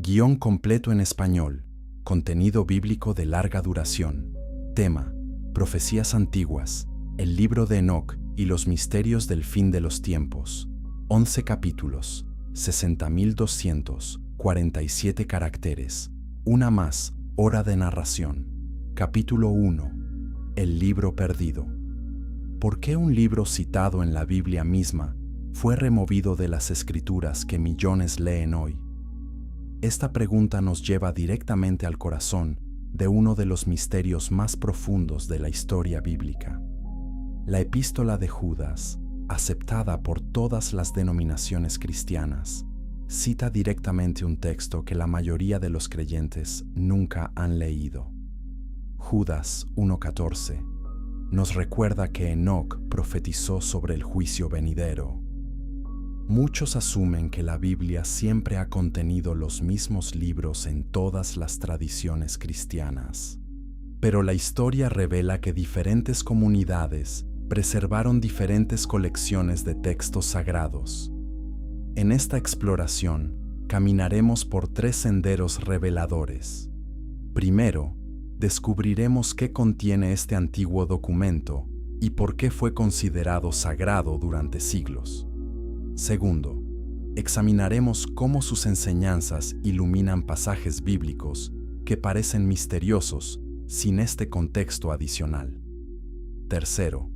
Guión completo en español. Contenido bíblico de larga duración. Tema: Profecías antiguas, el libro de Enoc y los misterios del fin de los tiempos. 11 capítulos, 60.247 caracteres. Una más, hora de narración. Capítulo 1. El libro perdido. ¿Por qué un libro citado en la Biblia misma fue removido de las escrituras que millones leen hoy? Esta pregunta nos lleva directamente al corazón de uno de los misterios más profundos de la historia bíblica. La Epístola de Judas, aceptada por todas las denominaciones cristianas, cita directamente un texto que la mayoría de los creyentes nunca han leído. Judas 1:14 nos recuerda que Enoc profetizó sobre el juicio venidero. Muchos asumen que la Biblia siempre ha contenido los mismos libros en todas las tradiciones cristianas. Pero la historia revela que diferentes comunidades preservaron diferentes colecciones de textos sagrados. En esta exploración, caminaremos por 3 senderos reveladores. Primero, descubriremos qué contiene este antiguo documento y por qué fue considerado sagrado durante siglos. Segundo, examinaremos cómo sus enseñanzas iluminan pasajes bíblicos que parecen misteriosos sin este contexto adicional. Tercero,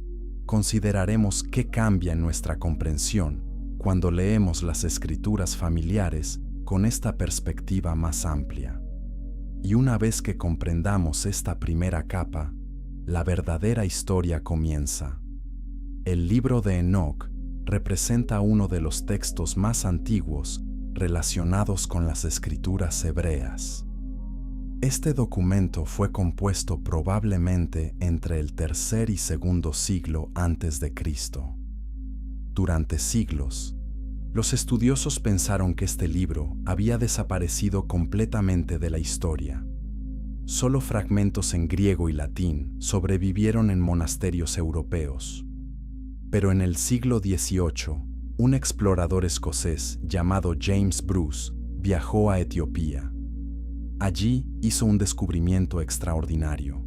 consideraremos qué cambia en nuestra comprensión cuando leemos las escrituras familiares con esta perspectiva más amplia. Y una vez que comprendamos esta primera capa, la verdadera historia comienza. El libro de Enoc representa uno de los textos más antiguos relacionados con las escrituras hebreas. Este documento fue compuesto probablemente entre el tercer y segundo siglo antes de Cristo. Durante siglos, los estudiosos pensaron que este libro había desaparecido completamente de la historia. Solo fragmentos en griego y latín sobrevivieron en monasterios europeos. Pero en el siglo XVIII, un explorador escocés llamado James Bruce viajó a Etiopía. Allí hizo un descubrimiento extraordinario.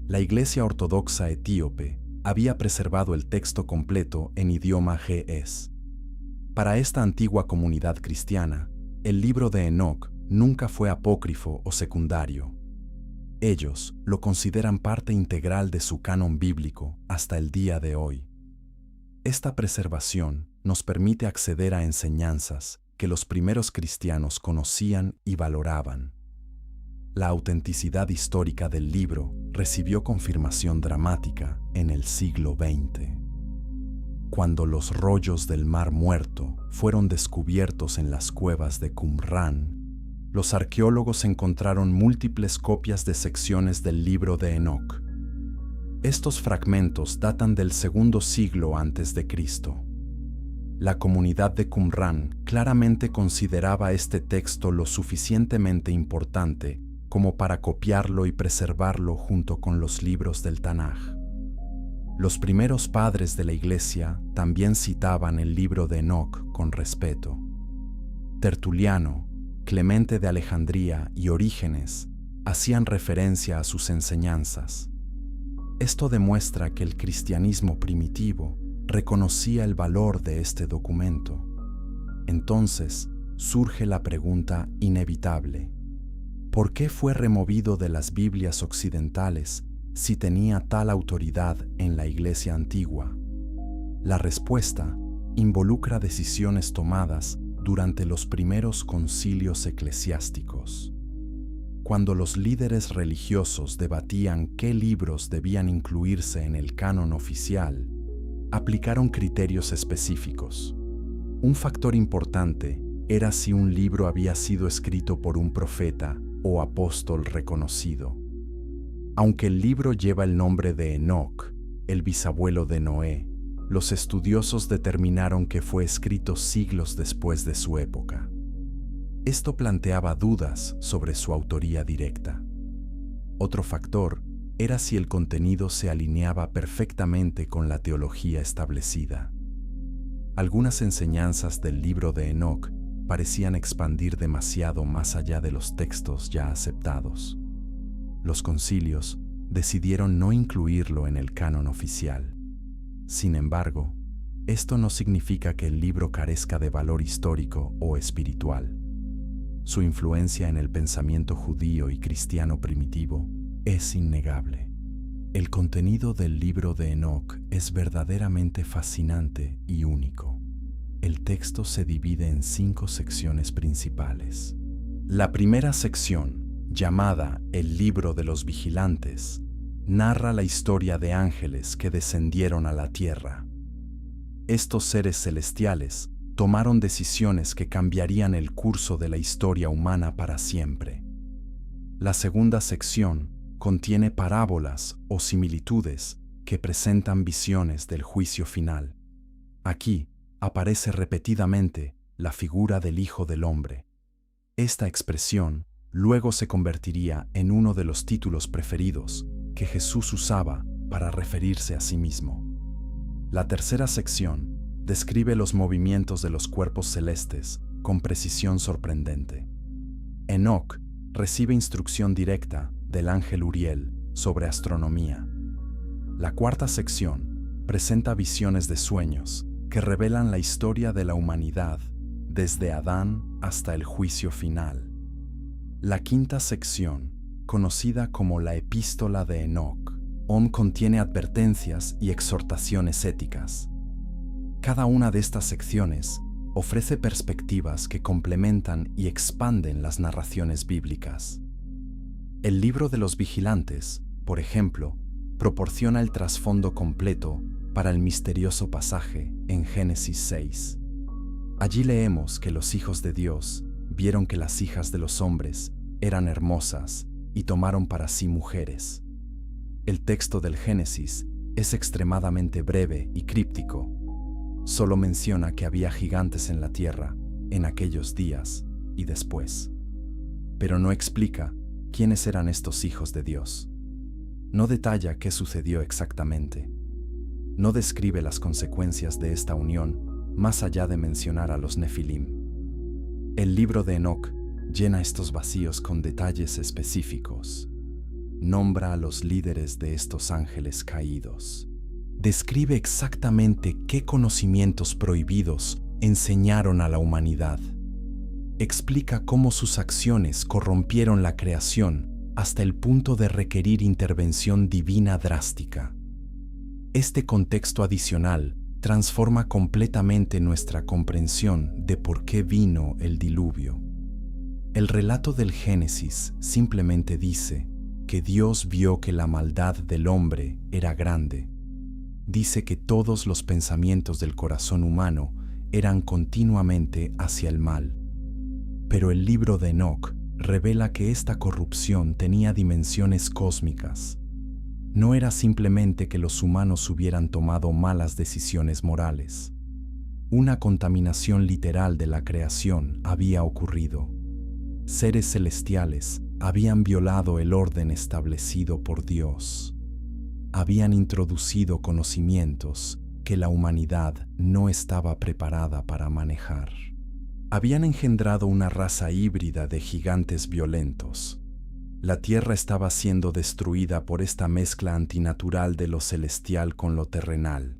La Iglesia Ortodoxa etíope había preservado el texto completo en idioma ge'ez. Para esta antigua comunidad cristiana, el libro de Enoc nunca fue apócrifo o secundario. Ellos lo consideran parte integral de su canon bíblico hasta el día de hoy. Esta preservación nos permite acceder a enseñanzas que los primeros cristianos conocían y valoraban. La autenticidad histórica del libro recibió confirmación dramática en el siglo XX. Cuando los rollos del Mar Muerto fueron descubiertos en las cuevas de Qumrán, los arqueólogos encontraron múltiples copias de secciones del libro de Enoc. Estos fragmentos datan del segundo siglo antes de Cristo. La comunidad de Qumrán claramente consideraba este texto lo suficientemente importante como para copiarlo y preservarlo junto con los libros del Tanaj. Los primeros padres de la Iglesia también citaban el libro de Enoc con respeto. Tertuliano, Clemente de Alejandría y Orígenes hacían referencia a sus enseñanzas. Esto demuestra que el cristianismo primitivo reconocía el valor de este documento. Entonces surge la pregunta inevitable: ¿por qué fue removido de las Biblias occidentales si tenía tal autoridad en la Iglesia antigua? La respuesta involucra decisiones tomadas durante los primeros concilios eclesiásticos. Cuando los líderes religiosos debatían qué libros debían incluirse en el canon oficial, aplicaron criterios específicos. Un factor importante era si un libro había sido escrito por un profeta o apóstol reconocido. Aunque el libro lleva el nombre de Enoc, el bisabuelo de Noé, los estudiosos determinaron que fue escrito siglos después de su época. Esto planteaba dudas sobre su autoría directa. Otro factor era si el contenido se alineaba perfectamente con la teología establecida. Algunas enseñanzas del libro de Enoc parecían expandir demasiado más allá de los textos ya aceptados. Los concilios decidieron no incluirlo en el canon oficial. Sin embargo, esto no significa que el libro carezca de valor histórico o espiritual. Su influencia en el pensamiento judío y cristiano primitivo es innegable. El contenido del libro de Enoc es verdaderamente fascinante y único. El texto se divide en 5 secciones principales. La primera sección, llamada El libro de los vigilantes, narra la historia de ángeles que descendieron a la tierra. Estos seres celestiales tomaron decisiones que cambiarían el curso de la historia humana para siempre. La segunda sección contiene parábolas o similitudes que presentan visiones del juicio final. Aquí aparece repetidamente la figura del Hijo del Hombre. Esta expresión luego se convertiría en uno de los títulos preferidos que Jesús usaba para referirse a sí mismo. La tercera sección describe los movimientos de los cuerpos celestes con precisión sorprendente. Enoc recibe instrucción directa del ángel Uriel sobre astronomía. La cuarta sección presenta visiones de sueños que revelan la historia de la humanidad desde Adán hasta el juicio final. La quinta sección, conocida como la Epístola de Enoc, contiene advertencias y exhortaciones éticas. Cada una de estas secciones ofrece perspectivas que complementan y expanden las narraciones bíblicas. El libro de los vigilantes, por ejemplo, proporciona el trasfondo completo para el misterioso pasaje en Génesis 6. Allí leemos que los hijos de Dios vieron que las hijas de los hombres eran hermosas y tomaron para sí mujeres. El texto del Génesis es extremadamente breve y críptico. Solo menciona que había gigantes en la tierra en aquellos días y después. Pero no explica quiénes eran estos hijos de Dios. No detalla qué sucedió exactamente. No describe las consecuencias de esta unión más allá de mencionar a los Nefilim. El libro de Enoc llena estos vacíos con detalles específicos. Nombra a los líderes de estos ángeles caídos. Describe exactamente qué conocimientos prohibidos enseñaron a la humanidad. Explica cómo sus acciones corrompieron la creación hasta el punto de requerir intervención divina drástica. Este contexto adicional transforma completamente nuestra comprensión de por qué vino el diluvio. El relato del Génesis simplemente dice que Dios vio que la maldad del hombre era grande. Dice que todos los pensamientos del corazón humano eran continuamente hacia el mal. Pero el libro de Enoc revela que esta corrupción tenía dimensiones cósmicas. No era simplemente que los humanos hubieran tomado malas decisiones morales. Una contaminación literal de la creación había ocurrido. Seres celestiales habían violado el orden establecido por Dios. Habían introducido conocimientos que la humanidad no estaba preparada para manejar. Habían engendrado una raza híbrida de gigantes violentos. La tierra estaba siendo destruida por esta mezcla antinatural de lo celestial con lo terrenal.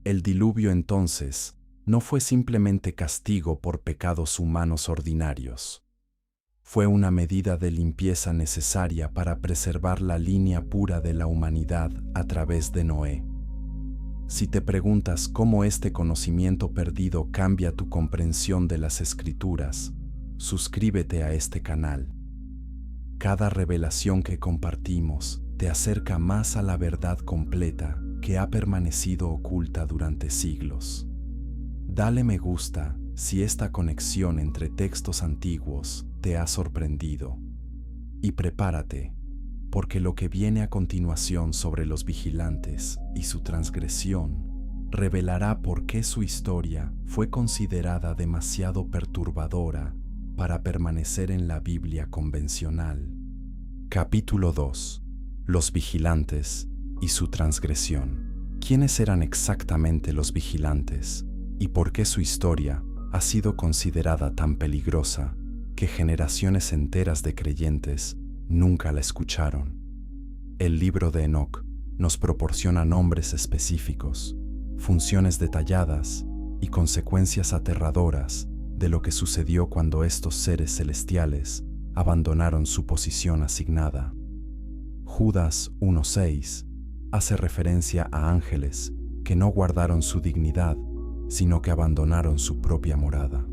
El diluvio entonces no fue simplemente castigo por pecados humanos ordinarios. Fue una medida de limpieza necesaria para preservar la línea pura de la humanidad a través de Noé. Si te preguntas cómo este conocimiento perdido cambia tu comprensión de las Escrituras, suscríbete a este canal. Cada revelación que compartimos te acerca más a la verdad completa que ha permanecido oculta durante siglos. Dale me gusta si esta conexión entre textos antiguos te ha sorprendido. Y prepárate, porque lo que viene a continuación sobre los vigilantes y su transgresión revelará por qué su historia fue considerada demasiado perturbadora para permanecer en la Biblia convencional. Capítulo 2. Los vigilantes y su transgresión. ¿Quiénes eran exactamente los vigilantes y por qué su historia ha sido considerada tan peligrosa que generaciones enteras de creyentes nunca la escucharon. El libro de Enoc nos proporciona nombres específicos, funciones detalladas y consecuencias aterradoras de lo que sucedió cuando estos seres celestiales abandonaron su posición asignada. Judas 1:6 hace referencia a ángeles que no guardaron su dignidad, sino que abandonaron su propia morada.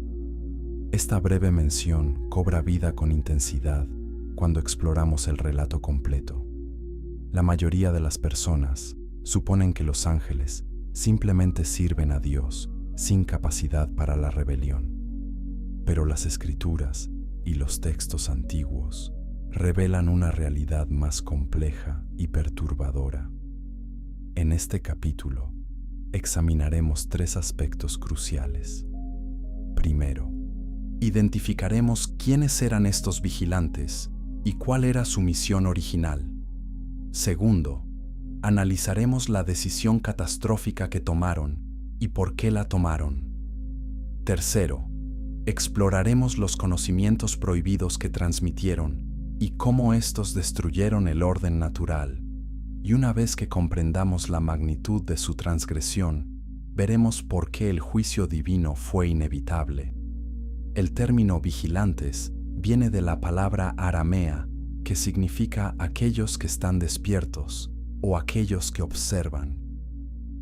Esta breve mención cobra vida con intensidad cuando exploramos el relato completo. La mayoría de las personas suponen que los ángeles simplemente sirven a Dios sin capacidad para la rebelión. Pero las Escrituras y los textos antiguos revelan una realidad más compleja y perturbadora. En este capítulo, examinaremos 3 aspectos cruciales. Primero, identificaremos quiénes eran estos vigilantes y cuál era su misión original. Segundo, analizaremos la decisión catastrófica que tomaron y por qué la tomaron. Tercero, exploraremos los conocimientos prohibidos que transmitieron y cómo estos destruyeron el orden natural. Y una vez que comprendamos la magnitud de su transgresión, veremos por qué el juicio divino fue inevitable. El término vigilantes viene de la palabra aramea, que significa aquellos que están despiertos o aquellos que observan.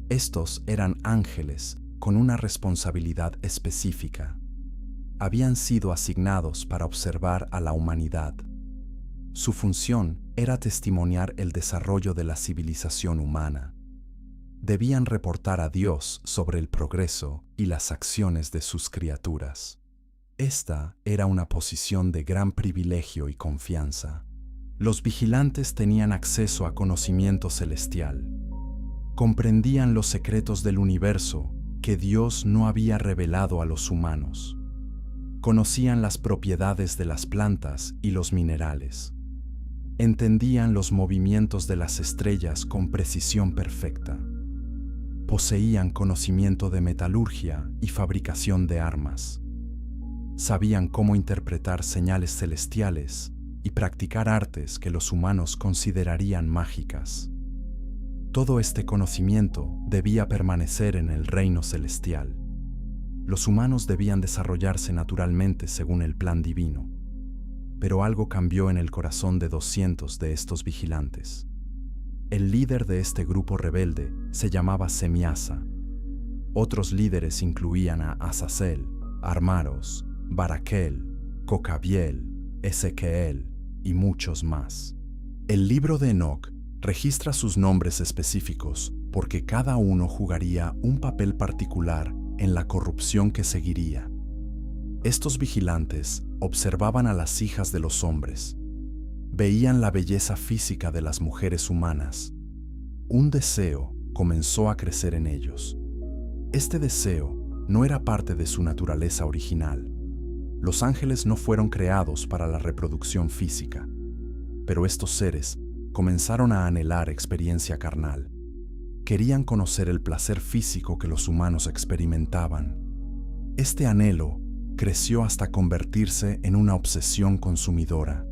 Estos eran ángeles con una responsabilidad específica. Habían sido asignados para observar a la humanidad. Su función era testimoniar el desarrollo de la civilización humana. Debían reportar a Dios sobre el progreso y las acciones de sus criaturas. Esta era una posición de gran privilegio y confianza. Los vigilantes tenían acceso a conocimiento celestial. Comprendían los secretos del universo que Dios no había revelado a los humanos. Conocían las propiedades de las plantas y los minerales. Entendían los movimientos de las estrellas con precisión perfecta. Poseían conocimiento de metalurgia y fabricación de armas. Sabían cómo interpretar señales celestiales y practicar artes que los humanos considerarían mágicas. Todo este conocimiento debía permanecer en el reino celestial. Los humanos debían desarrollarse naturalmente según el plan divino. Pero algo cambió en el corazón de 200 de estos vigilantes. El líder de este grupo rebelde se llamaba Semiasa. Otros líderes incluían a Azazel, Armaros, Baraquel, Cocabiel, Ezequiel y muchos más. El libro de Enoc registra sus nombres específicos porque cada uno jugaría un papel particular en la corrupción que seguiría. Estos vigilantes observaban a las hijas de los hombres. Veían la belleza física de las mujeres humanas. Un deseo comenzó a crecer en ellos. Este deseo no era parte de su naturaleza original. Los ángeles no fueron creados para la reproducción física, pero estos seres comenzaron a anhelar experiencia carnal. Querían conocer el placer físico que los humanos experimentaban. Este anhelo creció hasta convertirse en una obsesión consumidora.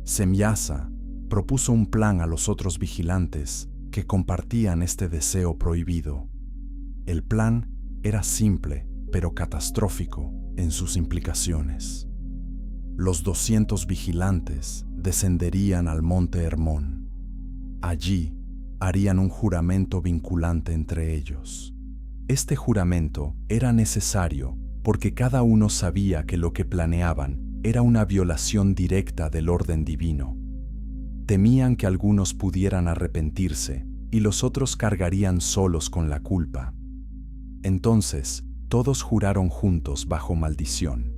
Semiasa propuso un plan a los otros vigilantes que compartían este deseo prohibido. El plan era simple, pero catastrófico en sus implicaciones. Los 200 vigilantes descenderían al monte Hermón. Allí harían un juramento vinculante entre ellos. Este juramento era necesario porque cada uno sabía que lo que planeaban era una violación directa del orden divino. Temían que algunos pudieran arrepentirse y los otros cargarían solos con la culpa. Entonces, todos juraron juntos bajo maldición.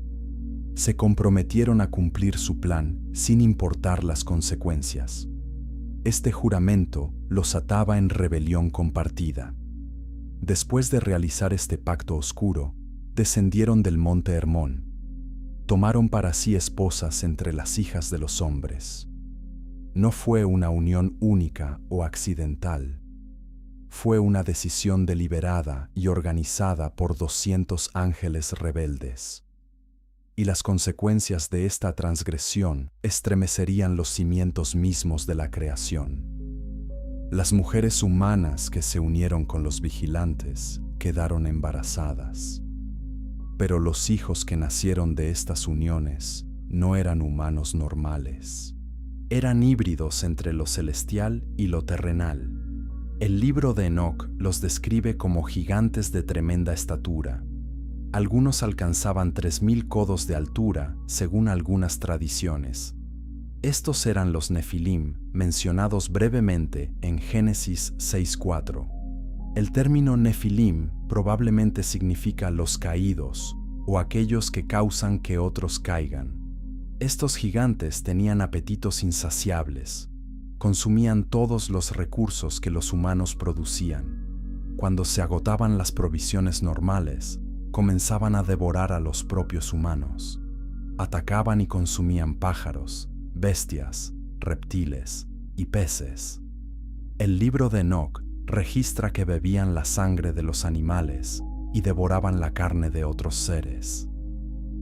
Se comprometieron a cumplir su plan sin importar las consecuencias. Este juramento los ataba en rebelión compartida. Después de realizar este pacto oscuro, descendieron del monte Hermón. Tomaron para sí esposas entre las hijas de los hombres. No fue una unión única o accidental. fue una decisión deliberada y organizada por 200 ángeles rebeldes. Y las consecuencias de esta transgresión estremecerían los cimientos mismos de la creación. Las mujeres humanas que se unieron con los vigilantes quedaron embarazadas. Pero los hijos que nacieron de estas uniones no eran humanos normales. Eran híbridos entre lo celestial y lo terrenal. El libro de Enoc los describe como gigantes de tremenda estatura. Algunos alcanzaban 3000 codos de altura, según algunas tradiciones. Estos eran los Nefilim, mencionados brevemente en Génesis 6:4. El término Nefilim probablemente significa los caídos, o aquellos que causan que otros caigan. Estos gigantes tenían apetitos insaciables. Consumían todos los recursos que los humanos producían. Cuando se agotaban las provisiones normales, comenzaban a devorar a los propios humanos. Atacaban y consumían pájaros, bestias, reptiles y peces. El libro de Enoc registra que bebían la sangre de los animales y devoraban la carne de otros seres.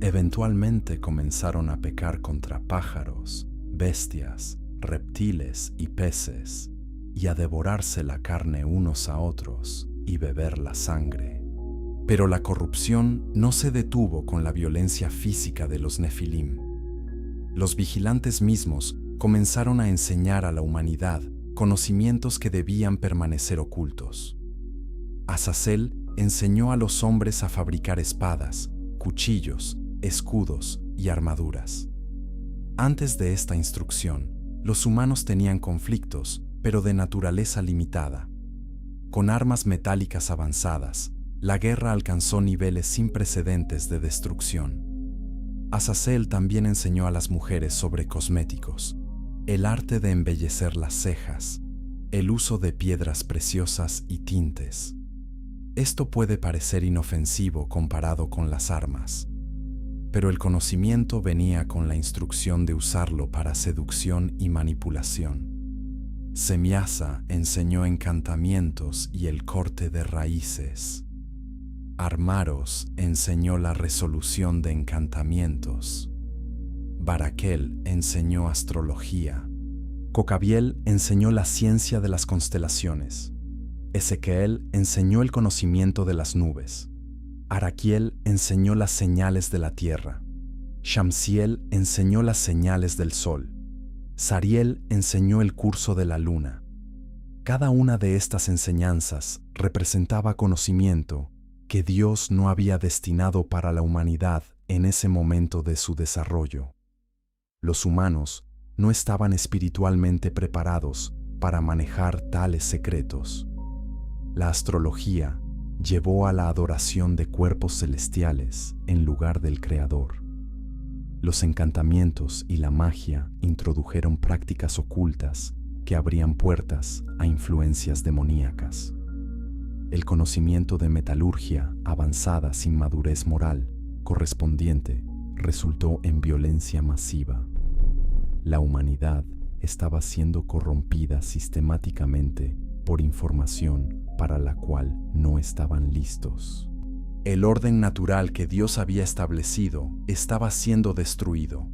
Eventualmente comenzaron a pecar contra pájaros, bestias, reptiles y peces, y a devorarse la carne unos a otros y beber la sangre. Pero la corrupción no se detuvo con la violencia física de los Nefilim. Los vigilantes mismos comenzaron a enseñar a la humanidad conocimientos que debían permanecer ocultos. Azazel enseñó a los hombres a fabricar espadas, cuchillos, escudos y armaduras. Antes de esta instrucción, los humanos tenían conflictos, pero de naturaleza limitada. Con armas metálicas avanzadas, la guerra alcanzó niveles sin precedentes de destrucción. Azazel también enseñó a las mujeres sobre cosméticos, el arte de embellecer las cejas, el uso de piedras preciosas y tintes. Esto puede parecer inofensivo comparado con las armas, pero el conocimiento venía con la instrucción de usarlo para seducción y manipulación. Semiasa enseñó encantamientos y el corte de raíces. Armaros enseñó la resolución de encantamientos. Baraquel enseñó astrología. Cocabiel enseñó la ciencia de las constelaciones. Ezequiel enseñó el conocimiento de las nubes. Araquiel enseñó las señales de la tierra. Shamsiel enseñó las señales del sol. Sariel enseñó el curso de la luna. Cada una de estas enseñanzas representaba conocimiento que Dios no había destinado para la humanidad en ese momento de su desarrollo. Los humanos no estaban espiritualmente preparados para manejar tales secretos. La astrología llevó a la adoración de cuerpos celestiales en lugar del Creador. Los encantamientos y la magia introdujeron prácticas ocultas que abrían puertas a influencias demoníacas. El conocimiento de metalurgia avanzada sin madurez moral correspondiente resultó en violencia masiva. La humanidad estaba siendo corrompida sistemáticamente por información para la cual no estaban listos. El orden natural que Dios había establecido estaba siendo destruido.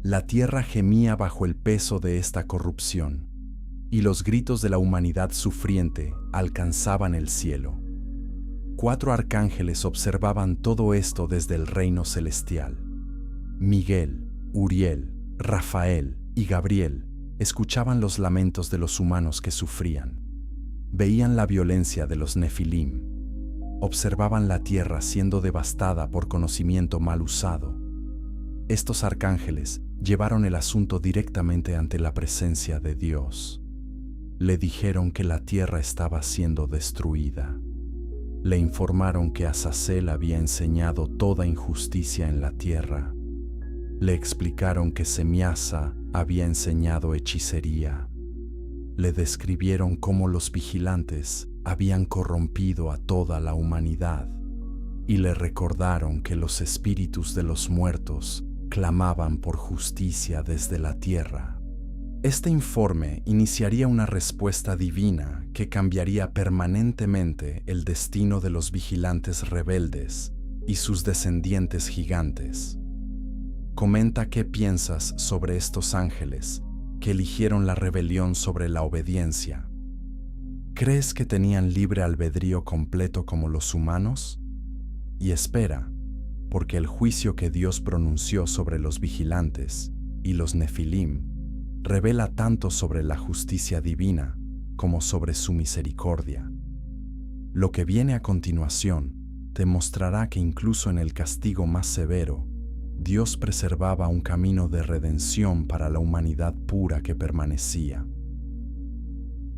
La tierra gemía bajo el peso de esta corrupción, y los gritos de la humanidad sufriente alcanzaban el cielo. 4 arcángeles observaban todo esto desde el reino celestial. Miguel, Uriel, Rafael y Gabriel escuchaban los lamentos de los humanos que sufrían. Veían la violencia de los Nefilim. Observaban la tierra siendo devastada por conocimiento mal usado. Estos arcángeles llevaron el asunto directamente ante la presencia de Dios. Le dijeron que la tierra estaba siendo destruida. Le informaron que Azazel había enseñado toda injusticia en la tierra. Le explicaron que Semiasa había enseñado hechicería. Le describieron cómo los vigilantes habían corrompido a toda la humanidad y le recordaron que los espíritus de los muertos clamaban por justicia desde la tierra. Este informe iniciaría una respuesta divina que cambiaría permanentemente el destino de los vigilantes rebeldes y sus descendientes gigantes. Comenta qué piensas sobre estos ángeles que eligieron la rebelión sobre la obediencia. ¿Crees que tenían libre albedrío completo como los humanos? Y espera, porque el juicio que Dios pronunció sobre los vigilantes y los Nefilim revela tanto sobre la justicia divina como sobre su misericordia. Lo que viene a continuación demostrará que incluso en el castigo más severo, Dios preservaba un camino de redención para la humanidad pura que permanecía.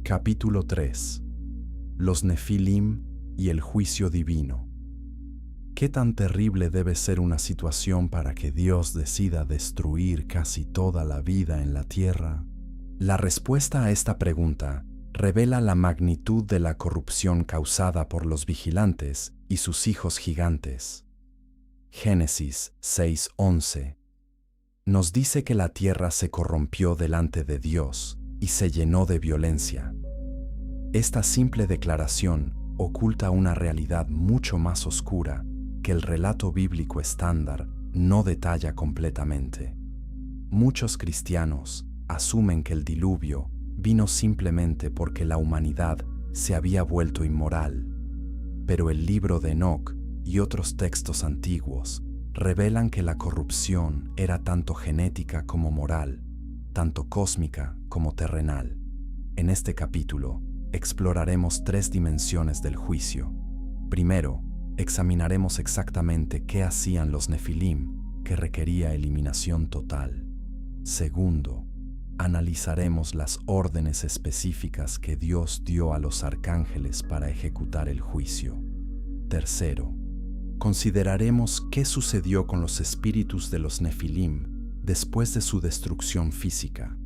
Capítulo 3. Los Nefilim y el juicio divino. ¿Qué tan terrible debe ser una situación para que Dios decida destruir casi toda la vida en la tierra? La respuesta a esta pregunta revela la magnitud de la corrupción causada por los vigilantes y sus hijos gigantes. Génesis 6:11 nos dice que la tierra se corrompió delante de Dios y se llenó de violencia. Esta simple declaración oculta una realidad mucho más oscura que el relato bíblico estándar no detalla completamente. Muchos cristianos asumen que el diluvio vino simplemente porque la humanidad se había vuelto inmoral, pero el libro de Enoc y otros textos antiguos revelan que la corrupción era tanto genética como moral, tanto cósmica como terrenal. En este capítulo exploraremos 3 dimensiones del juicio. Primero, examinaremos exactamente qué hacían los Nefilim, que requería eliminación total. Segundo, analizaremos las órdenes específicas que Dios dio a los arcángeles para ejecutar el juicio. Tercero, consideraremos qué sucedió con los espíritus de los Nefilim después de su destrucción física.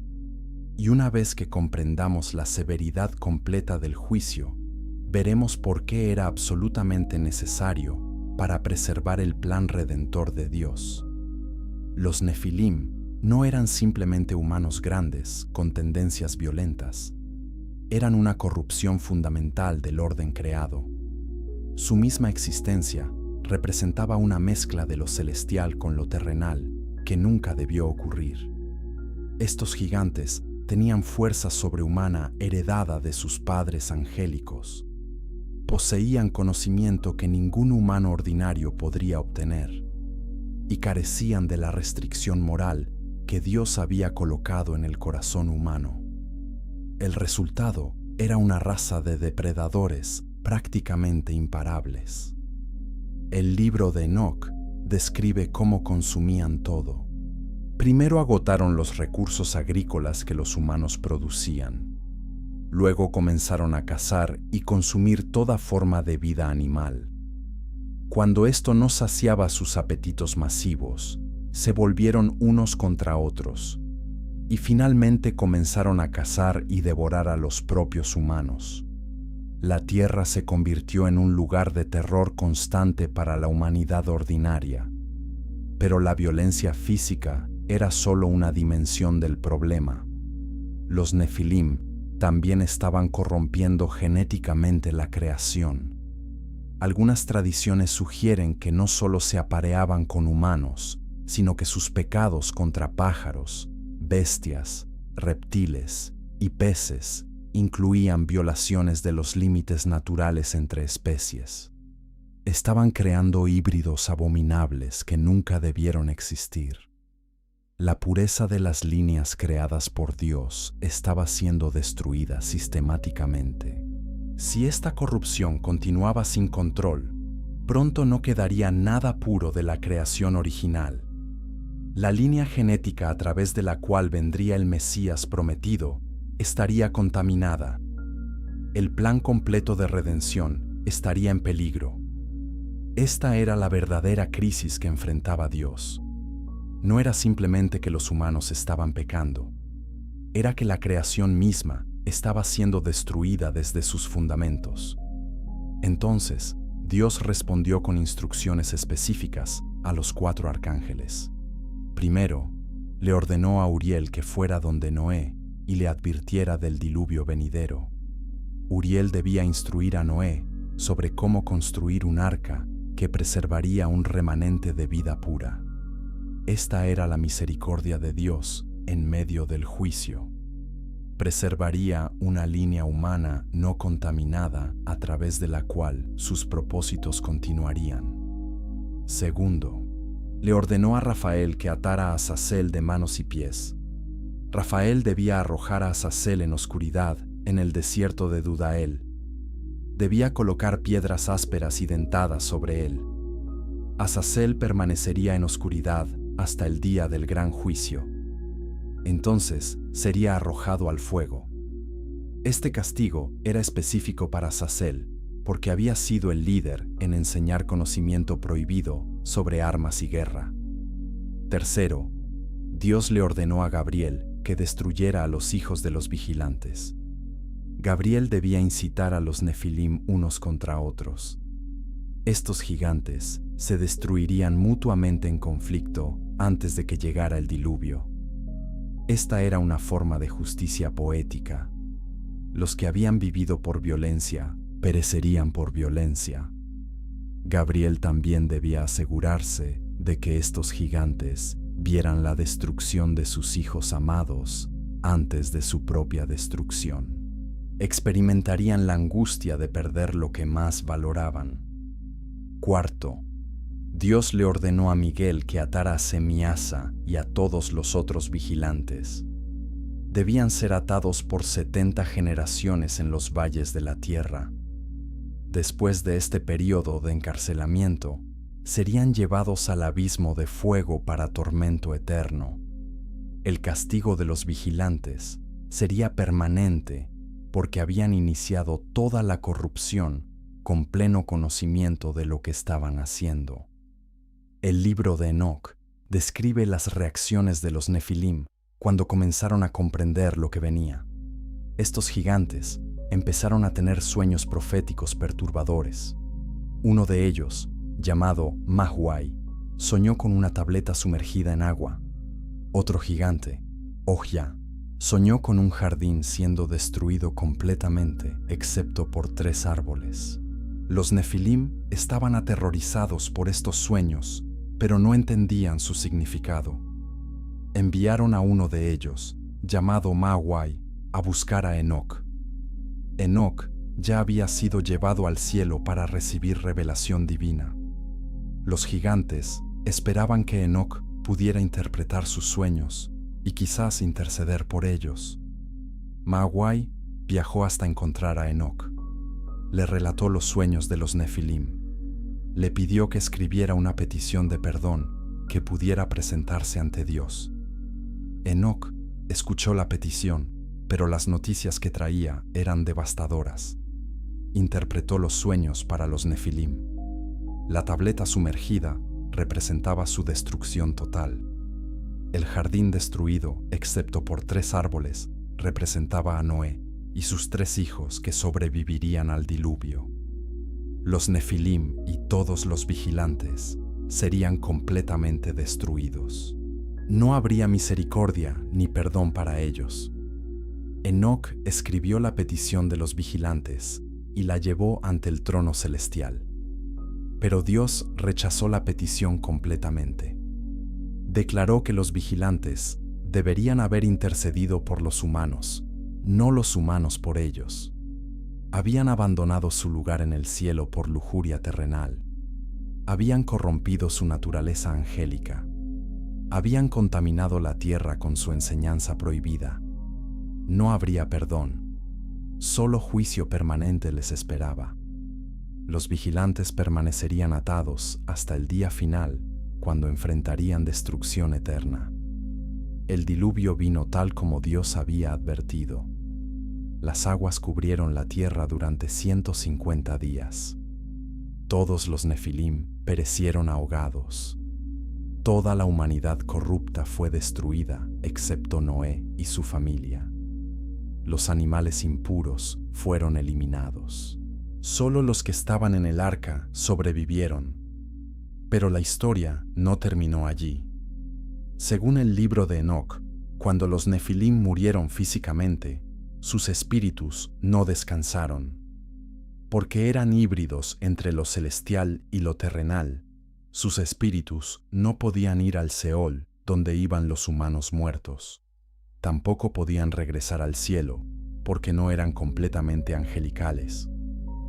Y una vez que comprendamos la severidad completa del juicio, veremos por qué era absolutamente necesario para preservar el plan redentor de Dios. Los Nefilim no eran simplemente humanos grandes con tendencias violentas. Eran una corrupción fundamental del orden creado. Su misma existencia representaba una mezcla de lo celestial con lo terrenal que nunca debió ocurrir. Estos gigantes tenían fuerza sobrehumana heredada de sus padres angélicos. Poseían conocimiento que ningún humano ordinario podría obtener y carecían de la restricción moral que Dios había colocado en el corazón humano. El resultado era una raza de depredadores prácticamente imparables. El libro de Enoc describe cómo consumían todo. Primero agotaron los recursos agrícolas que los humanos producían. Luego comenzaron a cazar y consumir toda forma de vida animal. Cuando esto no saciaba sus apetitos masivos, se volvieron unos contra otros y finalmente comenzaron a cazar y devorar a los propios humanos. La tierra se convirtió en un lugar de terror constante para la humanidad ordinaria. Pero la violencia física era solo una dimensión del problema. Los Nefilim también estaban corrompiendo genéticamente la creación. Algunas tradiciones sugieren que no solo se apareaban con humanos, sino que sus pecados contra pájaros, bestias, reptiles y peces incluían violaciones de los límites naturales entre especies. Estaban creando híbridos abominables que nunca debieron existir. La pureza de las líneas creadas por Dios estaba siendo destruida sistemáticamente. Si esta corrupción continuaba sin control, pronto no quedaría nada puro de la creación original. La línea genética a través de la cual vendría el Mesías prometido estaría contaminada. El plan completo de redención estaría en peligro. Esta era la verdadera crisis que enfrentaba Dios. No era simplemente que los humanos estaban pecando, era que la creación misma estaba siendo destruida desde sus fundamentos. Entonces, Dios respondió con instrucciones específicas a los 4 arcángeles. Primero, le ordenó a Uriel que fuera donde Noé y le advirtiera del diluvio venidero. Uriel debía instruir a Noé sobre cómo construir un arca que preservaría un remanente de vida pura. Esta era la misericordia de Dios en medio del juicio. Preservaría una línea humana no contaminada a través de la cual sus propósitos continuarían. Segundo, le ordenó a Rafael que atara a Azazel de manos y pies. Rafael debía arrojar a Azazel en oscuridad en el desierto de Dudael. Debía colocar piedras ásperas y dentadas sobre él. Azazel permanecería en oscuridad hasta el día del gran juicio. Entonces sería arrojado al fuego. Este castigo era específico para Azazel, porque había sido el líder en enseñar conocimiento prohibido sobre armas y guerra. Tercero, Dios le ordenó a Gabriel que destruyera a los hijos de los vigilantes. Gabriel debía incitar a los Nefilim unos contra otros. Estos gigantes se destruirían mutuamente en conflicto antes de que llegara el diluvio. Esta era una forma de justicia poética. Los que habían vivido por violencia perecerían por violencia. Gabriel también debía asegurarse de que estos gigantes vieran la destrucción de sus hijos amados antes de su propia destrucción. Experimentarían la angustia de perder lo que más valoraban. Cuarto, Dios le ordenó a Miguel que atara a Semiasa y a todos los otros vigilantes. Debían ser atados por 70 generaciones en los valles de la tierra. Después de este periodo de encarcelamiento, serían llevados al abismo de fuego para tormento eterno. El castigo de los vigilantes sería permanente porque habían iniciado toda la corrupción con pleno conocimiento de lo que estaban haciendo. El libro de Enoc describe las reacciones de los Nefilim cuando comenzaron a comprender lo que venía. Estos gigantes empezaron a tener sueños proféticos perturbadores. Uno de ellos, llamado Mahuai, soñó con una tableta sumergida en agua. Otro gigante, Ojya, soñó con un jardín siendo destruido completamente, excepto por 3 árboles. Los Nefilim estaban aterrorizados por estos sueños, pero no entendían su significado. Enviaron a uno de ellos, llamado Mahuai, a buscar a Enoc. Enoc ya había sido llevado al cielo para recibir revelación divina. Los gigantes esperaban que Enoc pudiera interpretar sus sueños y quizás interceder por ellos. Mahuai viajó hasta encontrar a Enoc. Le relató los sueños de los Nefilim. Le pidió que escribiera una petición de perdón que pudiera presentarse ante Dios. Enoc escuchó la petición, pero las noticias que traía eran devastadoras. Interpretó los sueños para los Nefilim. La tableta sumergida representaba su destrucción total. El jardín destruido, excepto por 3 árboles, representaba a Noé y sus 3 hijos que sobrevivirían al diluvio. Los Nefilim y todos los vigilantes serían completamente destruidos. No habría misericordia ni perdón para ellos. Enoc escribió la petición de los vigilantes y la llevó ante el trono celestial. Pero Dios rechazó la petición completamente. Declaró que los vigilantes deberían haber intercedido por los humanos, no los humanos por ellos. Habían abandonado su lugar en el cielo por lujuria terrenal. Habían corrompido su naturaleza angélica. Habían contaminado la tierra con su enseñanza prohibida. No habría perdón. Solo juicio permanente les esperaba. Los vigilantes permanecerían atados hasta el día final, cuando enfrentarían destrucción eterna. El diluvio vino tal como Dios había advertido. Las aguas cubrieron la tierra durante 150 días. Todos los Nefilim perecieron ahogados. Toda la humanidad corrupta fue destruida, excepto Noé y su familia. Los animales impuros fueron eliminados. Solo los que estaban en el arca sobrevivieron. Pero la historia no terminó allí. Según el libro de Enoc, Cuando los Nefilim murieron físicamente, sus espíritus no descansaron. Porque eran híbridos entre lo celestial y lo terrenal, sus espíritus no podían ir al Seol, donde iban los humanos muertos. Tampoco podían regresar al cielo, porque no eran completamente angelicales.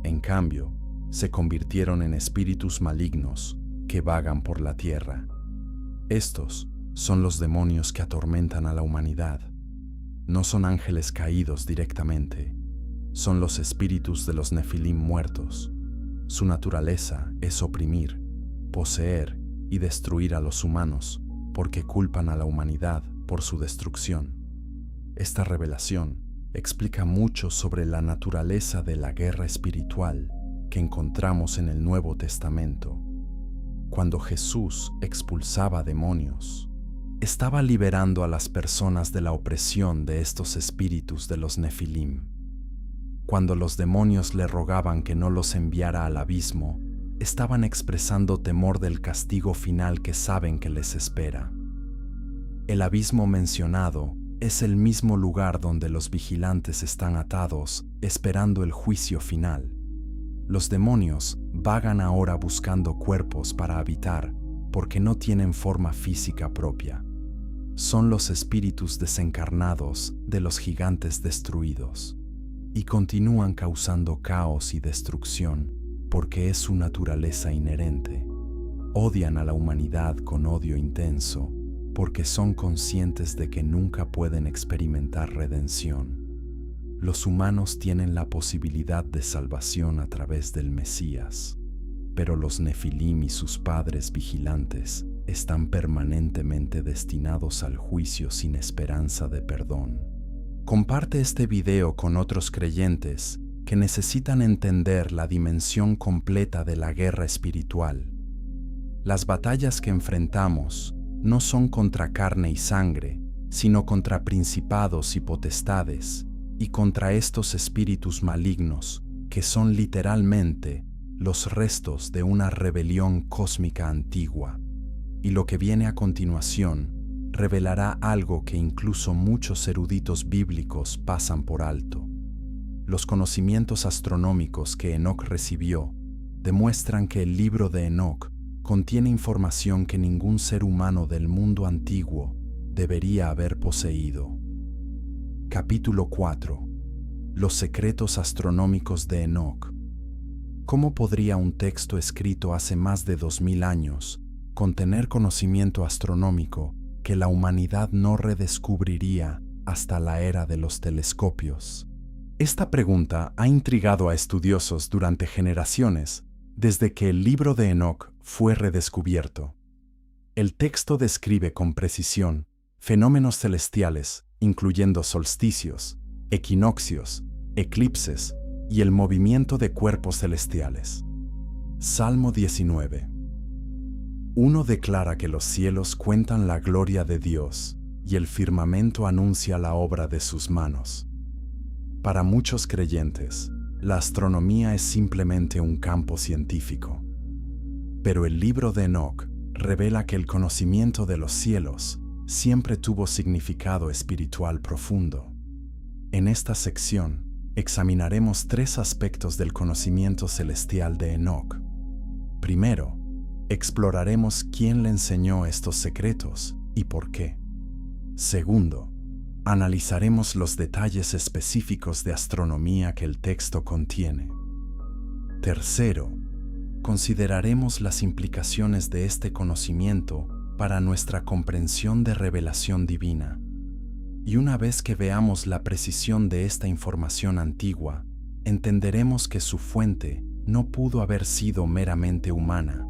En cambio, se convirtieron en espíritus malignos que vagan por la tierra. Estos son los demonios que atormentan a la humanidad. No son ángeles caídos directamente, son los espíritus de los Nefilim muertos. Su naturaleza es oprimir, poseer y destruir a los humanos, porque culpan a la humanidad por su destrucción. Esta revelación explica mucho sobre la naturaleza de la guerra espiritual que encontramos en el Nuevo Testamento. Cuando Jesús expulsaba demonios, estaba liberando a las personas de la opresión de estos espíritus de los Nefilim. Cuando los demonios le rogaban que no los enviara al abismo, estaban expresando temor del castigo final que saben que les espera. El abismo mencionado es el mismo lugar donde los vigilantes están atados, esperando el juicio final. Los demonios vagan ahora buscando cuerpos para habitar, porque no tienen forma física propia. Son los espíritus desencarnados de los gigantes destruidos, y continúan causando caos y destrucción, porque es su naturaleza inherente. Odian a la humanidad con odio intenso, porque son conscientes de que nunca pueden experimentar redención. Los humanos tienen la posibilidad de salvación a través del Mesías, pero los Nefilim y sus padres vigilantes están permanentemente destinados al juicio sin esperanza de perdón. Comparte este video con otros creyentes que necesitan entender la dimensión completa de la guerra espiritual. Las batallas que enfrentamos no son contra carne y sangre, sino contra principados y potestades, y contra estos espíritus malignos, que son literalmente los restos de una rebelión cósmica antigua. Y lo que viene a continuación revelará algo que incluso muchos eruditos bíblicos pasan por alto. Los conocimientos astronómicos que Enoc recibió demuestran que el libro de Enoc contiene información que ningún ser humano del mundo antiguo debería haber poseído. Capítulo 4. Los secretos astronómicos de Enoc. ¿Cómo podría un texto escrito hace más de 2000 años contener conocimiento astronómico que la humanidad no redescubriría hasta la era de los telescopios? Esta pregunta ha intrigado a estudiosos durante generaciones, desde que el libro de Enoc fue redescubierto. El texto describe con precisión fenómenos celestiales, incluyendo solsticios, equinoccios, eclipses y el movimiento de cuerpos celestiales. Salmo 19. Uno declara que los cielos cuentan la gloria de Dios y el firmamento anuncia la obra de sus manos. Para muchos creyentes, la astronomía es simplemente un campo científico. Pero el libro de Enoc revela que el conocimiento de los cielos siempre tuvo significado espiritual profundo. En esta sección, examinaremos 3 aspectos del conocimiento celestial de Enoc. Primero, exploraremos quién le enseñó estos secretos y por qué. Segundo, analizaremos los detalles específicos de astronomía que el texto contiene. Tercero, consideraremos las implicaciones de este conocimiento para nuestra comprensión de revelación divina. Y una vez que veamos la precisión de esta información antigua, entenderemos que su fuente no pudo haber sido meramente humana.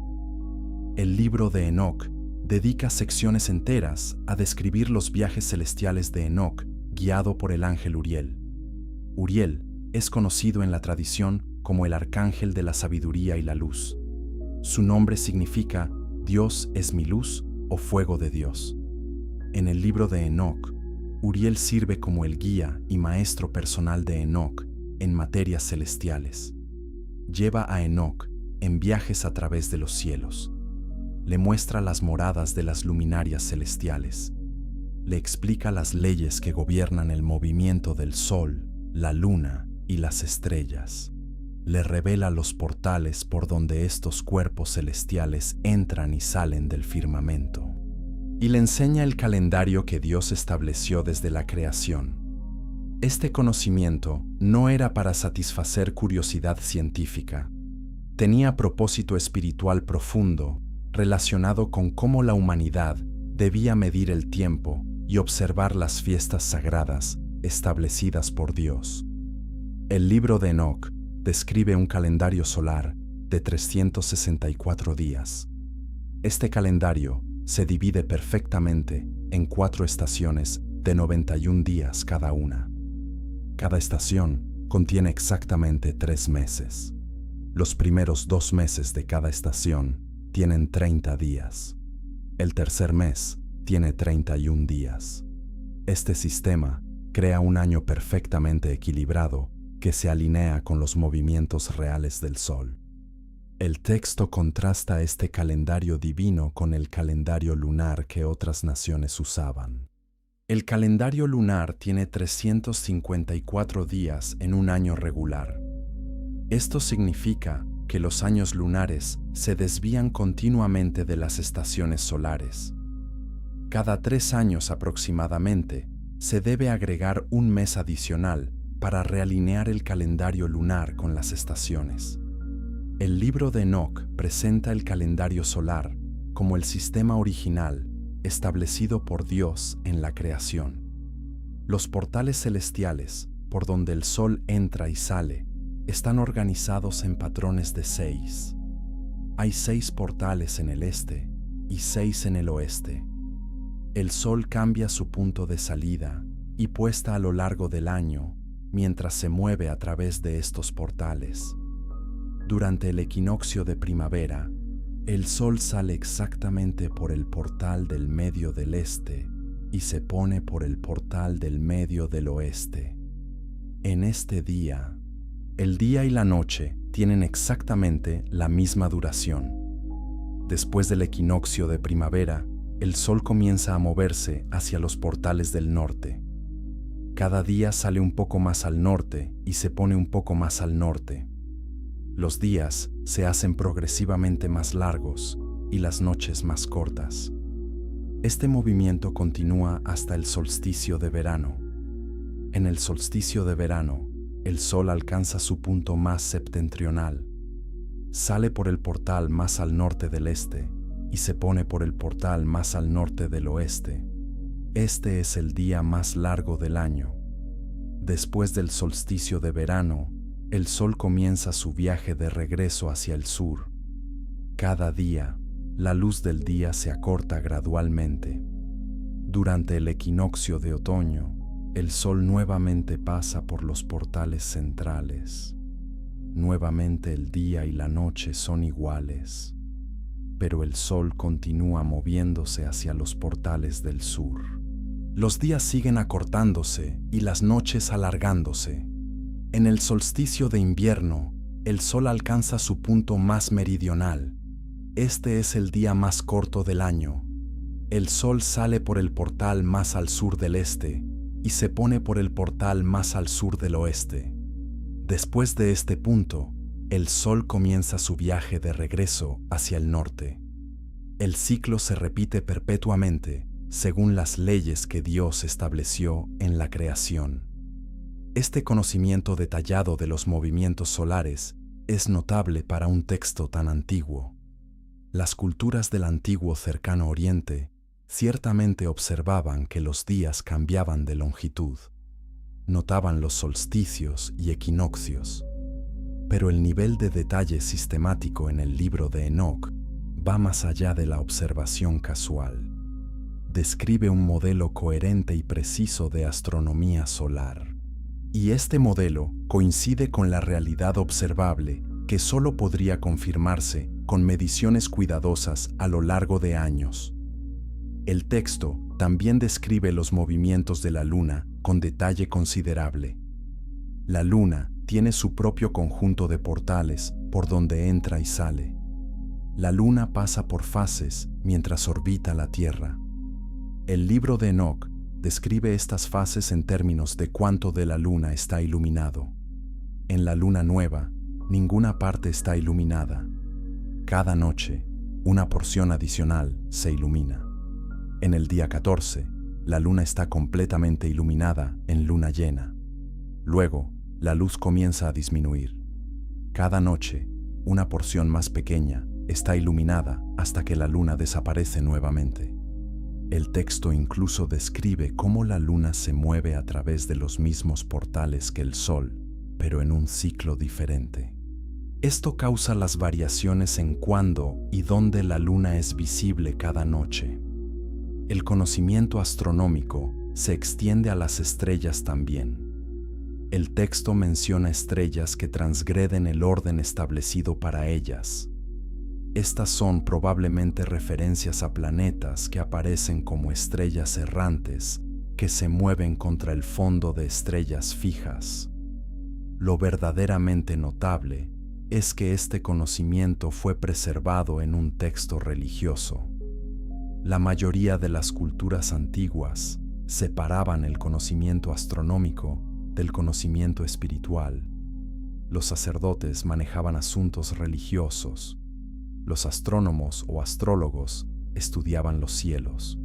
El libro de Enoc dedica secciones enteras a describir los viajes celestiales de Enoc, guiado por el ángel Uriel. Uriel es conocido en la tradición como el arcángel de la sabiduría y la luz. Su nombre significa Dios es mi luz o fuego de Dios. En el libro de Enoc, Uriel sirve como el guía y maestro personal de Enoc en materias celestiales. Lleva a Enoc en viajes a través de los cielos. Le muestra las moradas de las luminarias celestiales. le explica las leyes que gobiernan el movimiento del Sol, la Luna y las estrellas. Le revela los portales por donde estos cuerpos celestiales entran y salen del firmamento. Y le enseña el calendario que Dios estableció desde la creación. Este conocimiento no era para satisfacer curiosidad científica. Tenía propósito espiritual profundo, relacionado con cómo la humanidad debía medir el tiempo y observar las fiestas sagradas establecidas por Dios. El libro de Enoc describe un calendario solar de 364 días. Este calendario se divide perfectamente en 4 estaciones de 91 días cada una. Cada estación contiene exactamente 3 meses. Los primeros 2 meses de cada estación tienen 30 días. El tercer mes tiene 31 días. Este sistema crea un año perfectamente equilibrado que se alinea con los movimientos reales del Sol. El texto contrasta este calendario divino con el calendario lunar que otras naciones usaban. El calendario lunar tiene 354 días en un año regular. Esto significa que los años lunares se desvían continuamente de las estaciones solares. Cada 3 años aproximadamente, se debe agregar un mes adicional para realinear el calendario lunar con las estaciones. El libro de Enoc presenta el calendario solar como el sistema original establecido por Dios en la creación. Los portales celestiales, por donde el Sol entra y sale, están organizados en patrones de 6. Hay 6 portales en el este y 6 en el oeste. El Sol cambia su punto de salida y puesta a lo largo del año mientras se mueve a través de estos portales. Durante el equinoccio de primavera, el Sol sale exactamente por el portal del medio del este y se pone por el portal del medio del oeste. En este día, el día y la noche tienen exactamente la misma duración. Después del equinoccio de primavera, el Sol comienza a moverse hacia los portales del norte. Cada día sale un poco más al norte y se pone un poco más al norte. Los días se hacen progresivamente más largos y las noches más cortas. Este movimiento continúa hasta el solsticio de verano. En el solsticio de verano, el Sol alcanza su punto más septentrional. Sale por el portal más al norte del este y se pone por el portal más al norte del oeste. Este es el día más largo del año. Después del solsticio de verano, el Sol comienza su viaje de regreso hacia el sur. Cada día, la luz del día se acorta gradualmente. Durante el equinoccio de otoño, el Sol nuevamente pasa por los portales centrales. Nuevamente el día y la noche son iguales, pero el Sol continúa moviéndose hacia los portales del sur. Los días siguen acortándose y las noches alargándose. En el solsticio de invierno, el Sol alcanza su punto más meridional. Este es el día más corto del año. El Sol sale por el portal más al sur del este y se pone por el portal más al sur del oeste. Después de este punto, el Sol comienza su viaje de regreso hacia el norte. El ciclo se repite perpetuamente según las leyes que Dios estableció en la creación. Este conocimiento detallado de los movimientos solares es notable para un texto tan antiguo. Las culturas del antiguo Cercano Oriente ciertamente observaban que los días cambiaban de longitud. Notaban los solsticios y equinoccios. Pero el nivel de detalle sistemático en el libro de Enoc va más allá de la observación casual. Describe un modelo coherente y preciso de astronomía solar. Y este modelo coincide con la realidad observable que solo podría confirmarse con mediciones cuidadosas a lo largo de años. El texto también describe los movimientos de la Luna con detalle considerable. La Luna tiene su propio conjunto de portales por donde entra y sale. La Luna pasa por fases mientras orbita la Tierra. El libro de Enoc describe estas fases en términos de cuánto de la luna está iluminado. En la luna nueva, ninguna parte está iluminada. Cada noche, una porción adicional se ilumina. En el día 14, la luna está completamente iluminada en luna llena. Luego, la luz comienza a disminuir. Cada noche, una porción más pequeña está iluminada hasta que la luna desaparece nuevamente. El texto incluso describe cómo la luna se mueve a través de los mismos portales que el sol, pero en un ciclo diferente. Esto causa las variaciones en cuándo y dónde la luna es visible cada noche. El conocimiento astronómico se extiende a las estrellas también. El texto menciona estrellas que transgreden el orden establecido para ellas. Estas son probablemente referencias a planetas que aparecen como estrellas errantes que se mueven contra el fondo de estrellas fijas. Lo verdaderamente notable es que este conocimiento fue preservado en un texto religioso. La mayoría de las culturas antiguas separaban el conocimiento astronómico del conocimiento espiritual. Los sacerdotes manejaban asuntos religiosos. Los astrónomos o astrólogos estudiaban los cielos.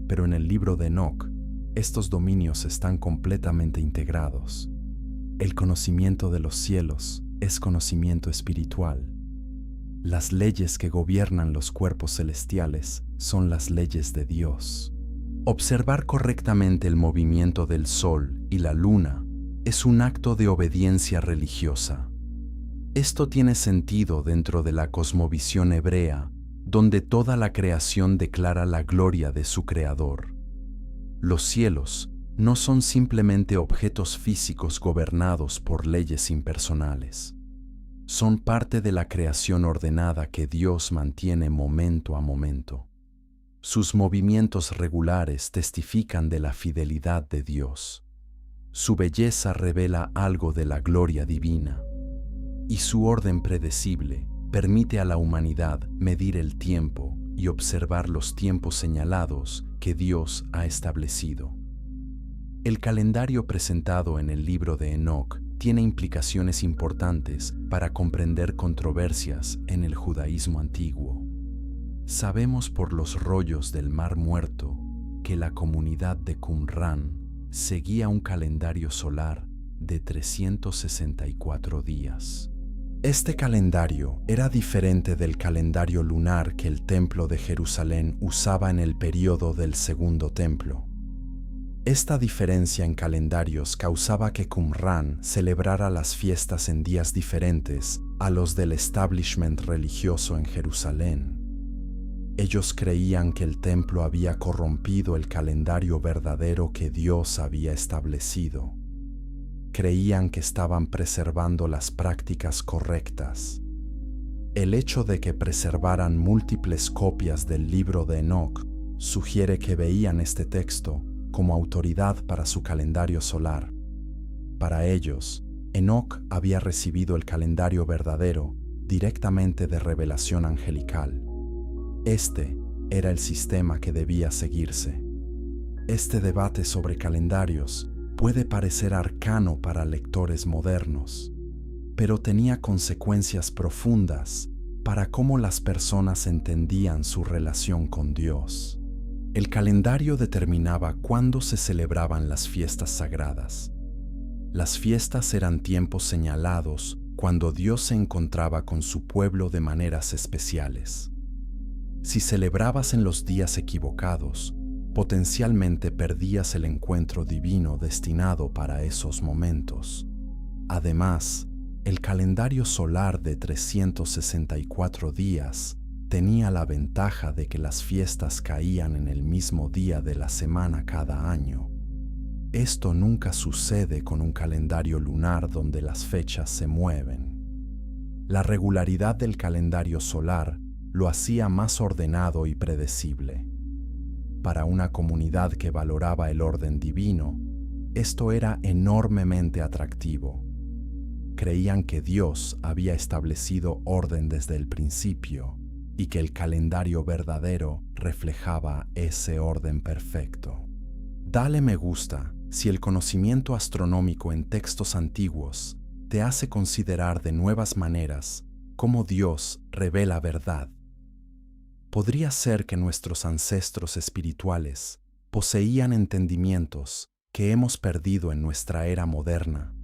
Pero en el libro de Enoc, estos dominios están completamente integrados. El conocimiento de los cielos es conocimiento espiritual. Las leyes que gobiernan los cuerpos celestiales son las leyes de Dios. Observar correctamente el movimiento del sol y la luna es un acto de obediencia religiosa. Esto tiene sentido dentro de la cosmovisión hebrea, donde toda la creación declara la gloria de su Creador. Los cielos no son simplemente objetos físicos gobernados por leyes impersonales. Son parte de la creación ordenada que Dios mantiene momento a momento. Sus movimientos regulares testifican de la fidelidad de Dios. Su belleza revela algo de la gloria divina. Y su orden predecible permite a la humanidad medir el tiempo y observar los tiempos señalados que Dios ha establecido. El calendario presentado en el libro de Enoc tiene implicaciones importantes para comprender controversias en el judaísmo antiguo. Sabemos por los rollos del Mar Muerto que la comunidad de Qumran seguía un calendario solar de 364 días. Este calendario era diferente del calendario lunar que el Templo de Jerusalén usaba en el período del Segundo Templo. Esta diferencia en calendarios causaba que Qumran celebrara las fiestas en días diferentes a los del establishment religioso en Jerusalén. Ellos creían que el templo había corrompido el calendario verdadero que Dios había establecido. Creían que estaban preservando las prácticas correctas. El hecho de que preservaran múltiples copias del libro de Enoc sugiere que veían este texto como autoridad para su calendario solar. Para ellos, Enoc había recibido el calendario verdadero directamente de revelación angelical. Este era el sistema que debía seguirse. Este debate sobre calendarios puede parecer arcano para lectores modernos, pero tenía consecuencias profundas para cómo las personas entendían su relación con Dios. El calendario determinaba cuándo se celebraban las fiestas sagradas. Las fiestas eran tiempos señalados cuando Dios se encontraba con su pueblo de maneras especiales. Si celebrabas en los días equivocados, potencialmente perdías el encuentro divino destinado para esos momentos. Además, el calendario solar de 364 días tenía la ventaja de que las fiestas caían en el mismo día de la semana cada año. Esto nunca sucede con un calendario lunar donde las fechas se mueven. La regularidad del calendario solar lo hacía más ordenado y predecible. Para una comunidad que valoraba el orden divino, esto era enormemente atractivo. Creían que Dios había establecido orden desde el principio y que el calendario verdadero reflejaba ese orden perfecto. Dale me gusta si el conocimiento astronómico en textos antiguos te hace considerar de nuevas maneras cómo Dios revela verdad. Podría ser que nuestros ancestros espirituales poseían entendimientos que hemos perdido en nuestra era moderna.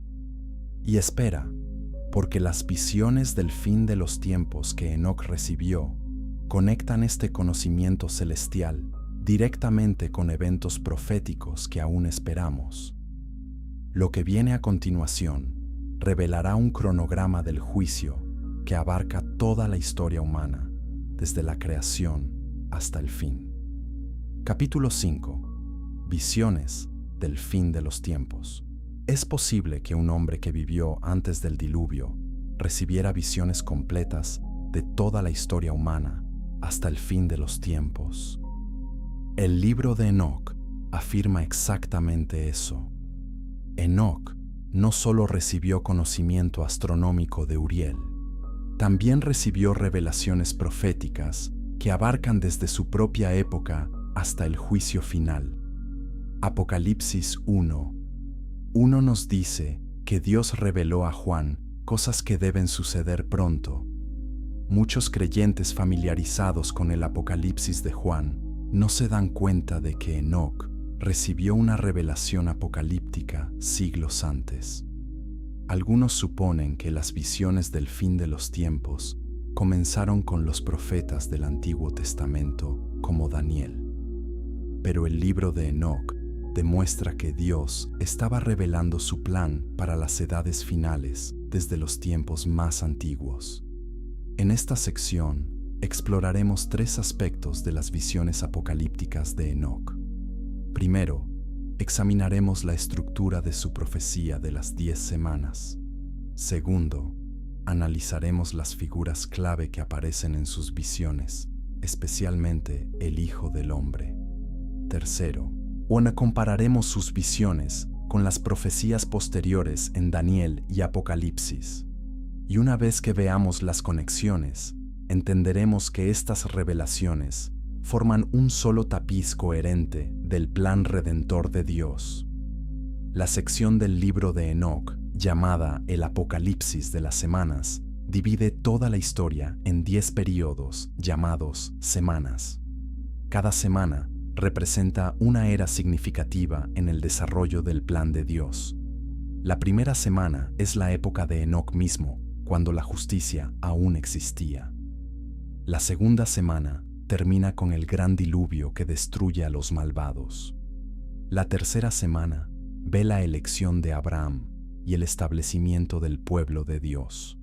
Y espera, porque las visiones del fin de los tiempos que Enoc recibió conectan este conocimiento celestial directamente con eventos proféticos que aún esperamos. Lo que viene a continuación revelará un cronograma del juicio que abarca toda la historia humana, desde la creación hasta el fin. Capítulo 5. Visiones del fin de los tiempos. Es posible que un hombre que vivió antes del diluvio recibiera visiones completas de toda la historia humana hasta el fin de los tiempos. El libro de Enoc afirma exactamente eso. Enoc no solo recibió conocimiento astronómico de Uriel, también recibió revelaciones proféticas que abarcan desde su propia época hasta el juicio final. Apocalipsis 1:1 nos dice que Dios reveló a Juan cosas que deben suceder pronto. Muchos creyentes familiarizados con el Apocalipsis de Juan no se dan cuenta de que Enoc recibió una revelación apocalíptica siglos antes. Algunos suponen que las visiones del fin de los tiempos comenzaron con los profetas del Antiguo Testamento, como Daniel. Pero el libro de Enoc demuestra que Dios estaba revelando su plan para las edades finales desde los tiempos más antiguos. En esta sección exploraremos 3 aspectos de las visiones apocalípticas de Enoc. Primero, examinaremos la estructura de su profecía de las 10 semanas. Segundo, analizaremos las figuras clave que aparecen en sus visiones, especialmente el Hijo del Hombre. Tercero, compararemos sus visiones con las profecías posteriores en Daniel y Apocalipsis. Y una vez que veamos las conexiones, entenderemos que estas revelaciones forman un solo tapiz coherente del plan redentor de Dios. La sección del libro de Enoc, llamada el Apocalipsis de las Semanas, divide toda la historia en 10 períodos llamados semanas. Cada semana representa una era significativa en el desarrollo del plan de Dios. La primera semana es la época de Enoc mismo, cuando la justicia aún existía. La segunda semana termina con el gran diluvio que destruye a los malvados. La tercera semana ve la elección de Abraham y el establecimiento del pueblo de Dios.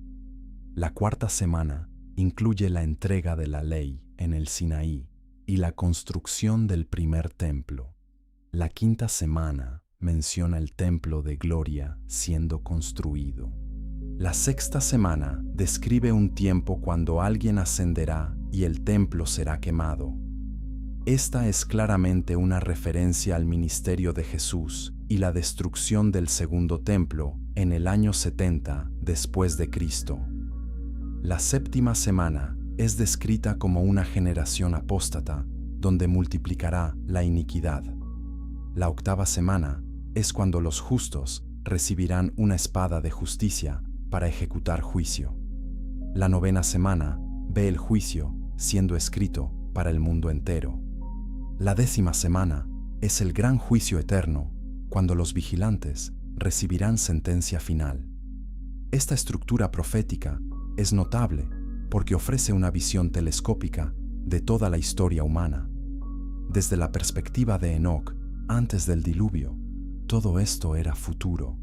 La cuarta semana incluye la entrega de la ley en el Sinaí y la construcción del primer templo. La quinta semana menciona el templo de gloria siendo construido. La sexta semana describe un tiempo cuando alguien ascenderá y el templo será quemado. Esta es claramente una referencia al ministerio de Jesús y la destrucción del segundo templo en el año 70 después de Cristo. La séptima semana es descrita como una generación apóstata donde multiplicará la iniquidad. La octava semana es cuando los justos recibirán una espada de justicia para ejecutar juicio. La novena semana ve el juicio siendo escrito para el mundo entero. La 10ª semana es el gran juicio eterno, cuando los vigilantes recibirán sentencia final. Esta estructura profética es notable porque ofrece una visión telescópica de toda la historia humana. Desde la perspectiva de Enoc, antes del diluvio, todo esto era futuro.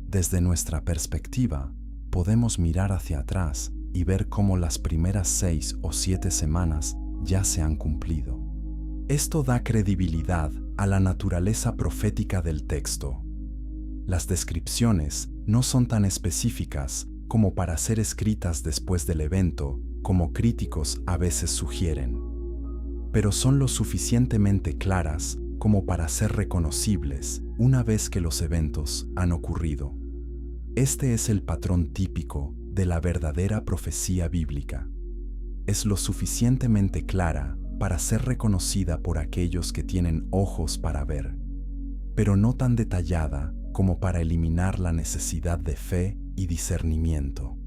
Desde nuestra perspectiva, podemos mirar hacia atrás y ver cómo las primeras 6 o 7 semanas ya se han cumplido. Esto da credibilidad a la naturaleza profética del texto. Las descripciones no son tan específicas como para ser escritas después del evento, como críticos a veces sugieren, pero son lo suficientemente claras como para ser reconocibles una vez que los eventos han ocurrido. Este es el patrón típico de la verdadera profecía bíblica. Es lo suficientemente clara para ser reconocida por aquellos que tienen ojos para ver pero no tan detallada como para eliminar la necesidad de fe y discernimiento.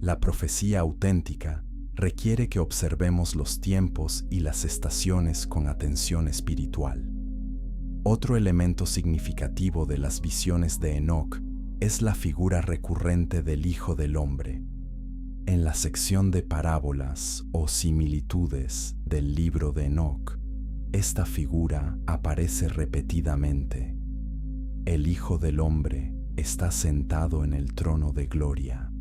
La profecía auténtica requiere que observemos los tiempos y las estaciones con atención espiritual. Otro elemento significativo de las visiones de Enoc es la figura recurrente del Hijo del Hombre. En la sección de parábolas o similitudes del libro de Enoc, esta figura aparece repetidamente. El Hijo del Hombre está sentado en el trono de gloria.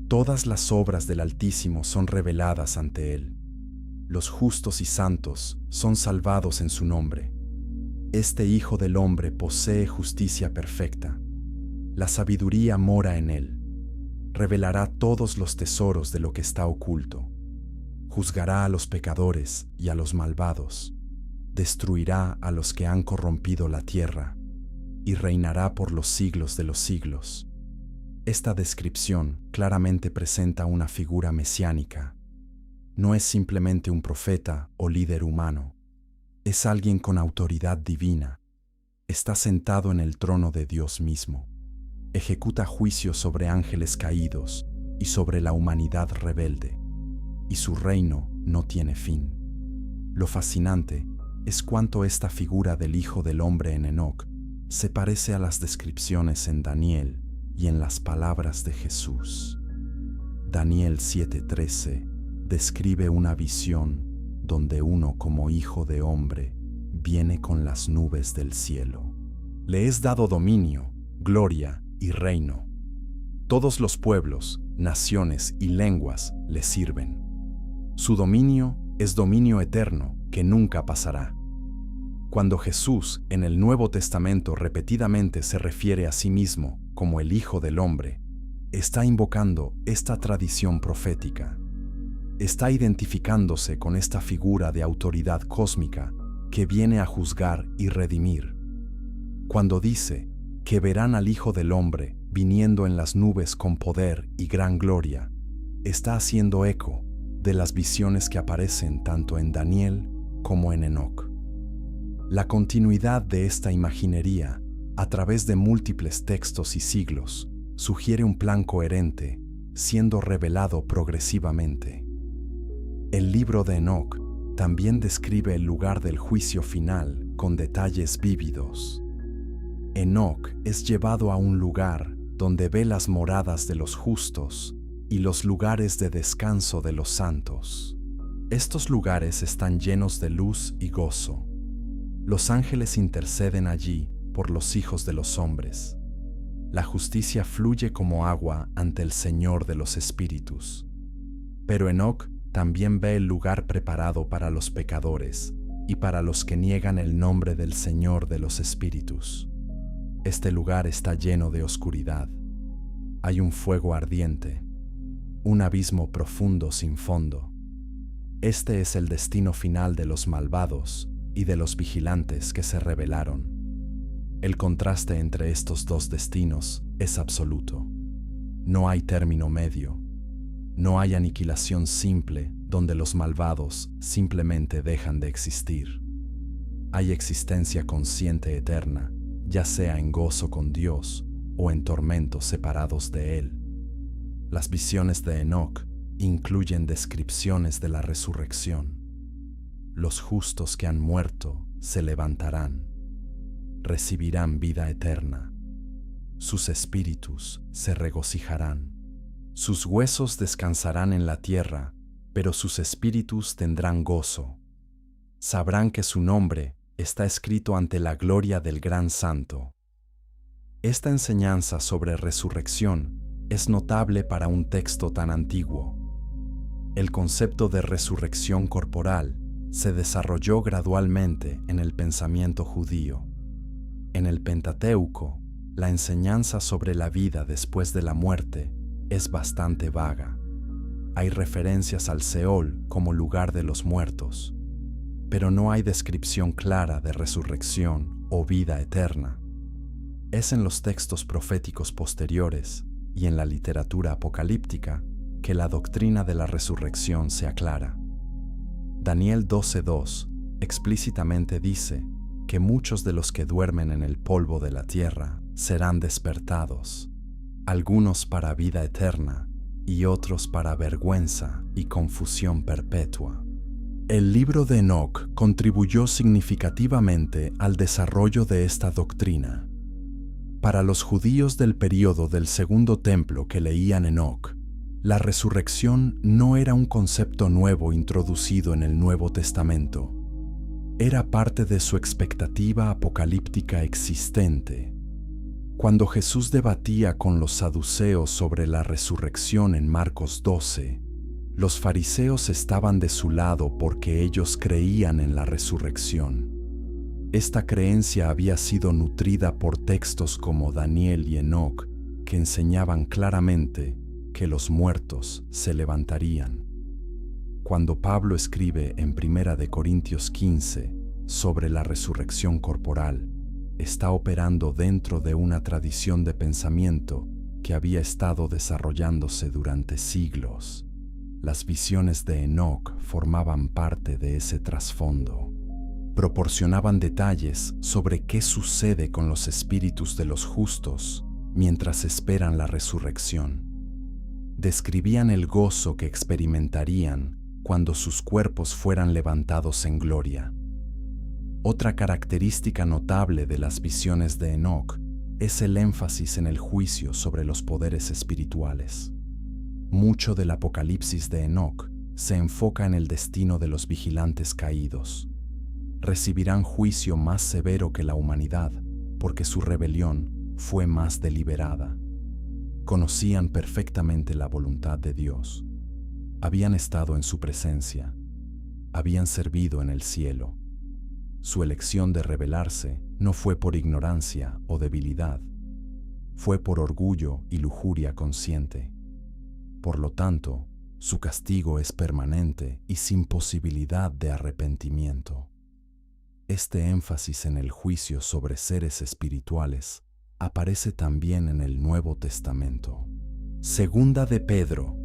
Todas las obras del Altísimo son reveladas ante Él. Los justos y santos son salvados en su nombre. Este Hijo del Hombre posee justicia perfecta. La sabiduría mora en Él. Revelará todos los tesoros de lo que está oculto. Juzgará a los pecadores y a los malvados. Destruirá a los que han corrompido la tierra y reinará por los siglos de los siglos. Esta descripción claramente presenta una figura mesiánica. No es simplemente un profeta o líder humano. Es alguien con autoridad divina. Está sentado en el trono de Dios mismo. Ejecuta juicio sobre ángeles caídos y sobre la humanidad rebelde. Y su reino no tiene fin. Lo fascinante es cuánto esta figura del Hijo del Hombre en Enoc se parece a las descripciones en Daniel y en las palabras de Jesús. Daniel 7:13 describe una visión donde uno como Hijo de Hombre viene con las nubes del cielo. Le es dado dominio, gloria y reino. Todos los pueblos, naciones y lenguas le sirven. Su dominio es dominio eterno que nunca pasará. Cuando Jesús en el Nuevo Testamento repetidamente se refiere a sí mismo como el Hijo del Hombre, está invocando esta tradición profética. Está identificándose con esta figura de autoridad cósmica que viene a juzgar y redimir. Cuando dice que verán al Hijo del Hombre viniendo en las nubes con poder y gran gloria, está haciendo eco de las visiones que aparecen tanto en Daniel como en Enoc. La continuidad de esta imaginería, a través de múltiples textos y siglos, sugiere un plan coherente, siendo revelado progresivamente. El libro de Enoc también describe el lugar del juicio final con detalles vívidos. Enoc es llevado a un lugar donde ve las moradas de los justos y los lugares de descanso de los santos. Estos lugares están llenos de luz y gozo. Los ángeles interceden allí por los hijos de los hombres. La justicia fluye como agua ante el Señor de los espíritus. Pero Enoc también ve el lugar preparado para los pecadores y para los que niegan el nombre del Señor de los espíritus. Este lugar está lleno de oscuridad. Hay un fuego ardiente, un abismo profundo sin fondo. Este es el destino final de los malvados y de los vigilantes que se rebelaron. El contraste entre estos dos destinos es absoluto. No hay término medio. No hay aniquilación simple donde los malvados simplemente dejan de existir. Hay existencia consciente eterna, ya sea en gozo con Dios o en tormentos separados de Él. Las visiones de Enoc incluyen descripciones de la resurrección. Los justos que han muerto se levantarán, recibirán vida eterna. Sus espíritus se regocijarán. Sus huesos descansarán en la tierra, pero sus espíritus tendrán gozo. Sabrán que su nombre está escrito ante la gloria del Gran Santo. Esta enseñanza sobre resurrección es notable para un texto tan antiguo. El concepto de resurrección corporal se desarrolló gradualmente en el pensamiento judío. En el Pentateuco, la enseñanza sobre la vida después de la muerte es bastante vaga. Hay referencias al Seol como lugar de los muertos, pero no hay descripción clara de resurrección o vida eterna. Es en los textos proféticos posteriores y en la literatura apocalíptica que la doctrina de la resurrección se aclara. Daniel 12:2 explícitamente dice que muchos de los que duermen en el polvo de la tierra serán despertados, algunos para vida eterna y otros para vergüenza y confusión perpetua. El libro de Enoc contribuyó significativamente al desarrollo de esta doctrina. Para los judíos del período del Segundo Templo que leían Enoc, la resurrección no era un concepto nuevo introducido en el Nuevo Testamento. Era parte de su expectativa apocalíptica existente. Cuando Jesús debatía con los saduceos sobre la resurrección en Marcos 12, los fariseos estaban de su lado porque ellos creían en la resurrección. Esta creencia había sido nutrida por textos como Daniel y Enoc, que enseñaban claramente que los muertos se levantarían. Cuando Pablo escribe en 1 Corintios 15 sobre la resurrección corporal, está operando dentro de una tradición de pensamiento que había estado desarrollándose durante siglos. Las visiones de Enoc formaban parte de ese trasfondo. Proporcionaban detalles sobre qué sucede con los espíritus de los justos mientras esperan la resurrección. Describían el gozo que experimentarían cuando sus cuerpos fueran levantados en gloria. Otra característica notable de las visiones de Enoc es el énfasis en el juicio sobre los poderes espirituales. Mucho del Apocalipsis de Enoc se enfoca en el destino de los vigilantes caídos. Recibirán juicio más severo que la humanidad, porque su rebelión fue más deliberada. Conocían perfectamente la voluntad de Dios. Habían estado en su presencia. Habían servido en el cielo. Su elección de rebelarse no fue por ignorancia o debilidad. Fue por orgullo y lujuria consciente. Por lo tanto, su castigo es permanente y sin posibilidad de arrepentimiento. Este énfasis en el juicio sobre seres espirituales aparece también en el Nuevo Testamento. Segunda de Pedro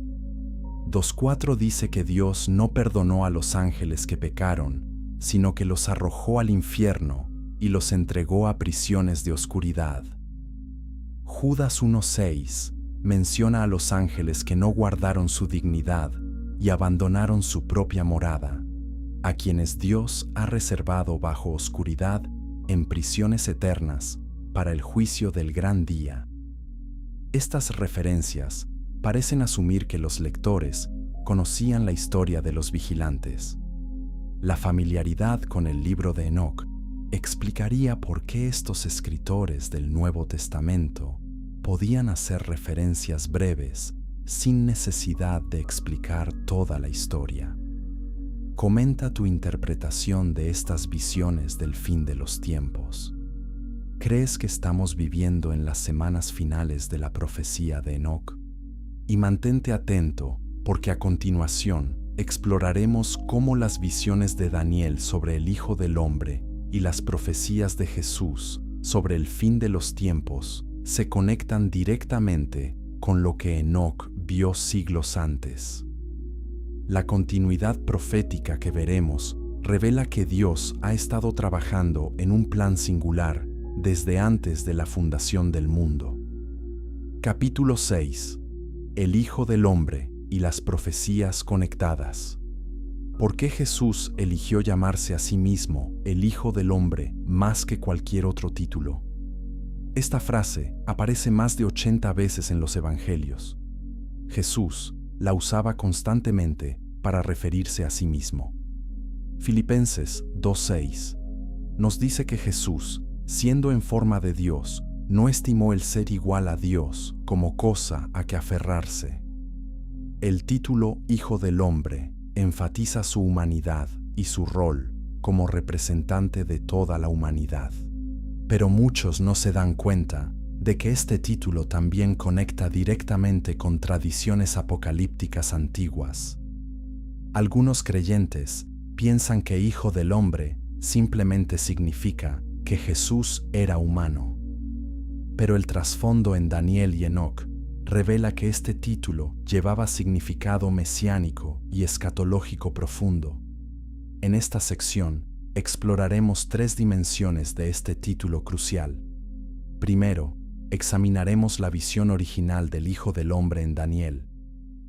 2:4 dice que Dios no perdonó a los ángeles que pecaron, sino que los arrojó al infierno y los entregó a prisiones de oscuridad. Judas 1:6 menciona a los ángeles que no guardaron su dignidad y abandonaron su propia morada, a quienes Dios ha reservado bajo oscuridad en prisiones eternas para el juicio del gran día. Estas referencias parecen asumir que los lectores conocían la historia de los vigilantes. La familiaridad con el libro de Enoc explicaría por qué estos escritores del Nuevo Testamento podían hacer referencias breves sin necesidad de explicar toda la historia. Comenta tu interpretación de estas visiones del fin de los tiempos. ¿Crees que estamos viviendo en las semanas finales de la profecía de Enoc? Y mantente atento, porque a continuación exploraremos cómo las visiones de Daniel sobre el Hijo del Hombre y las profecías de Jesús sobre el fin de los tiempos se conectan directamente con lo que Enoc vio siglos antes. La continuidad profética que veremos revela que Dios ha estado trabajando en un plan singular desde antes de la fundación del mundo. Capítulo 6. El Hijo del Hombre y las profecías conectadas. ¿Por qué Jesús eligió llamarse a sí mismo el Hijo del Hombre más que cualquier otro título? Esta frase aparece más de 80 veces en los Evangelios. Jesús la usaba constantemente para referirse a sí mismo. Filipenses 2:6 nos dice que Jesús, siendo en forma de Dios, no estimó el ser igual a Dios como cosa a que aferrarse. El título Hijo del Hombre enfatiza su humanidad y su rol como representante de toda la humanidad. Pero muchos no se dan cuenta de que este título también conecta directamente con tradiciones apocalípticas antiguas. Algunos creyentes piensan que Hijo del Hombre simplemente significa que Jesús era humano. Pero el trasfondo en Daniel y Enoc revela que este título llevaba significado mesiánico y escatológico profundo. En esta sección exploraremos 3 dimensiones de este título crucial. Primero, examinaremos la visión original del Hijo del Hombre en Daniel.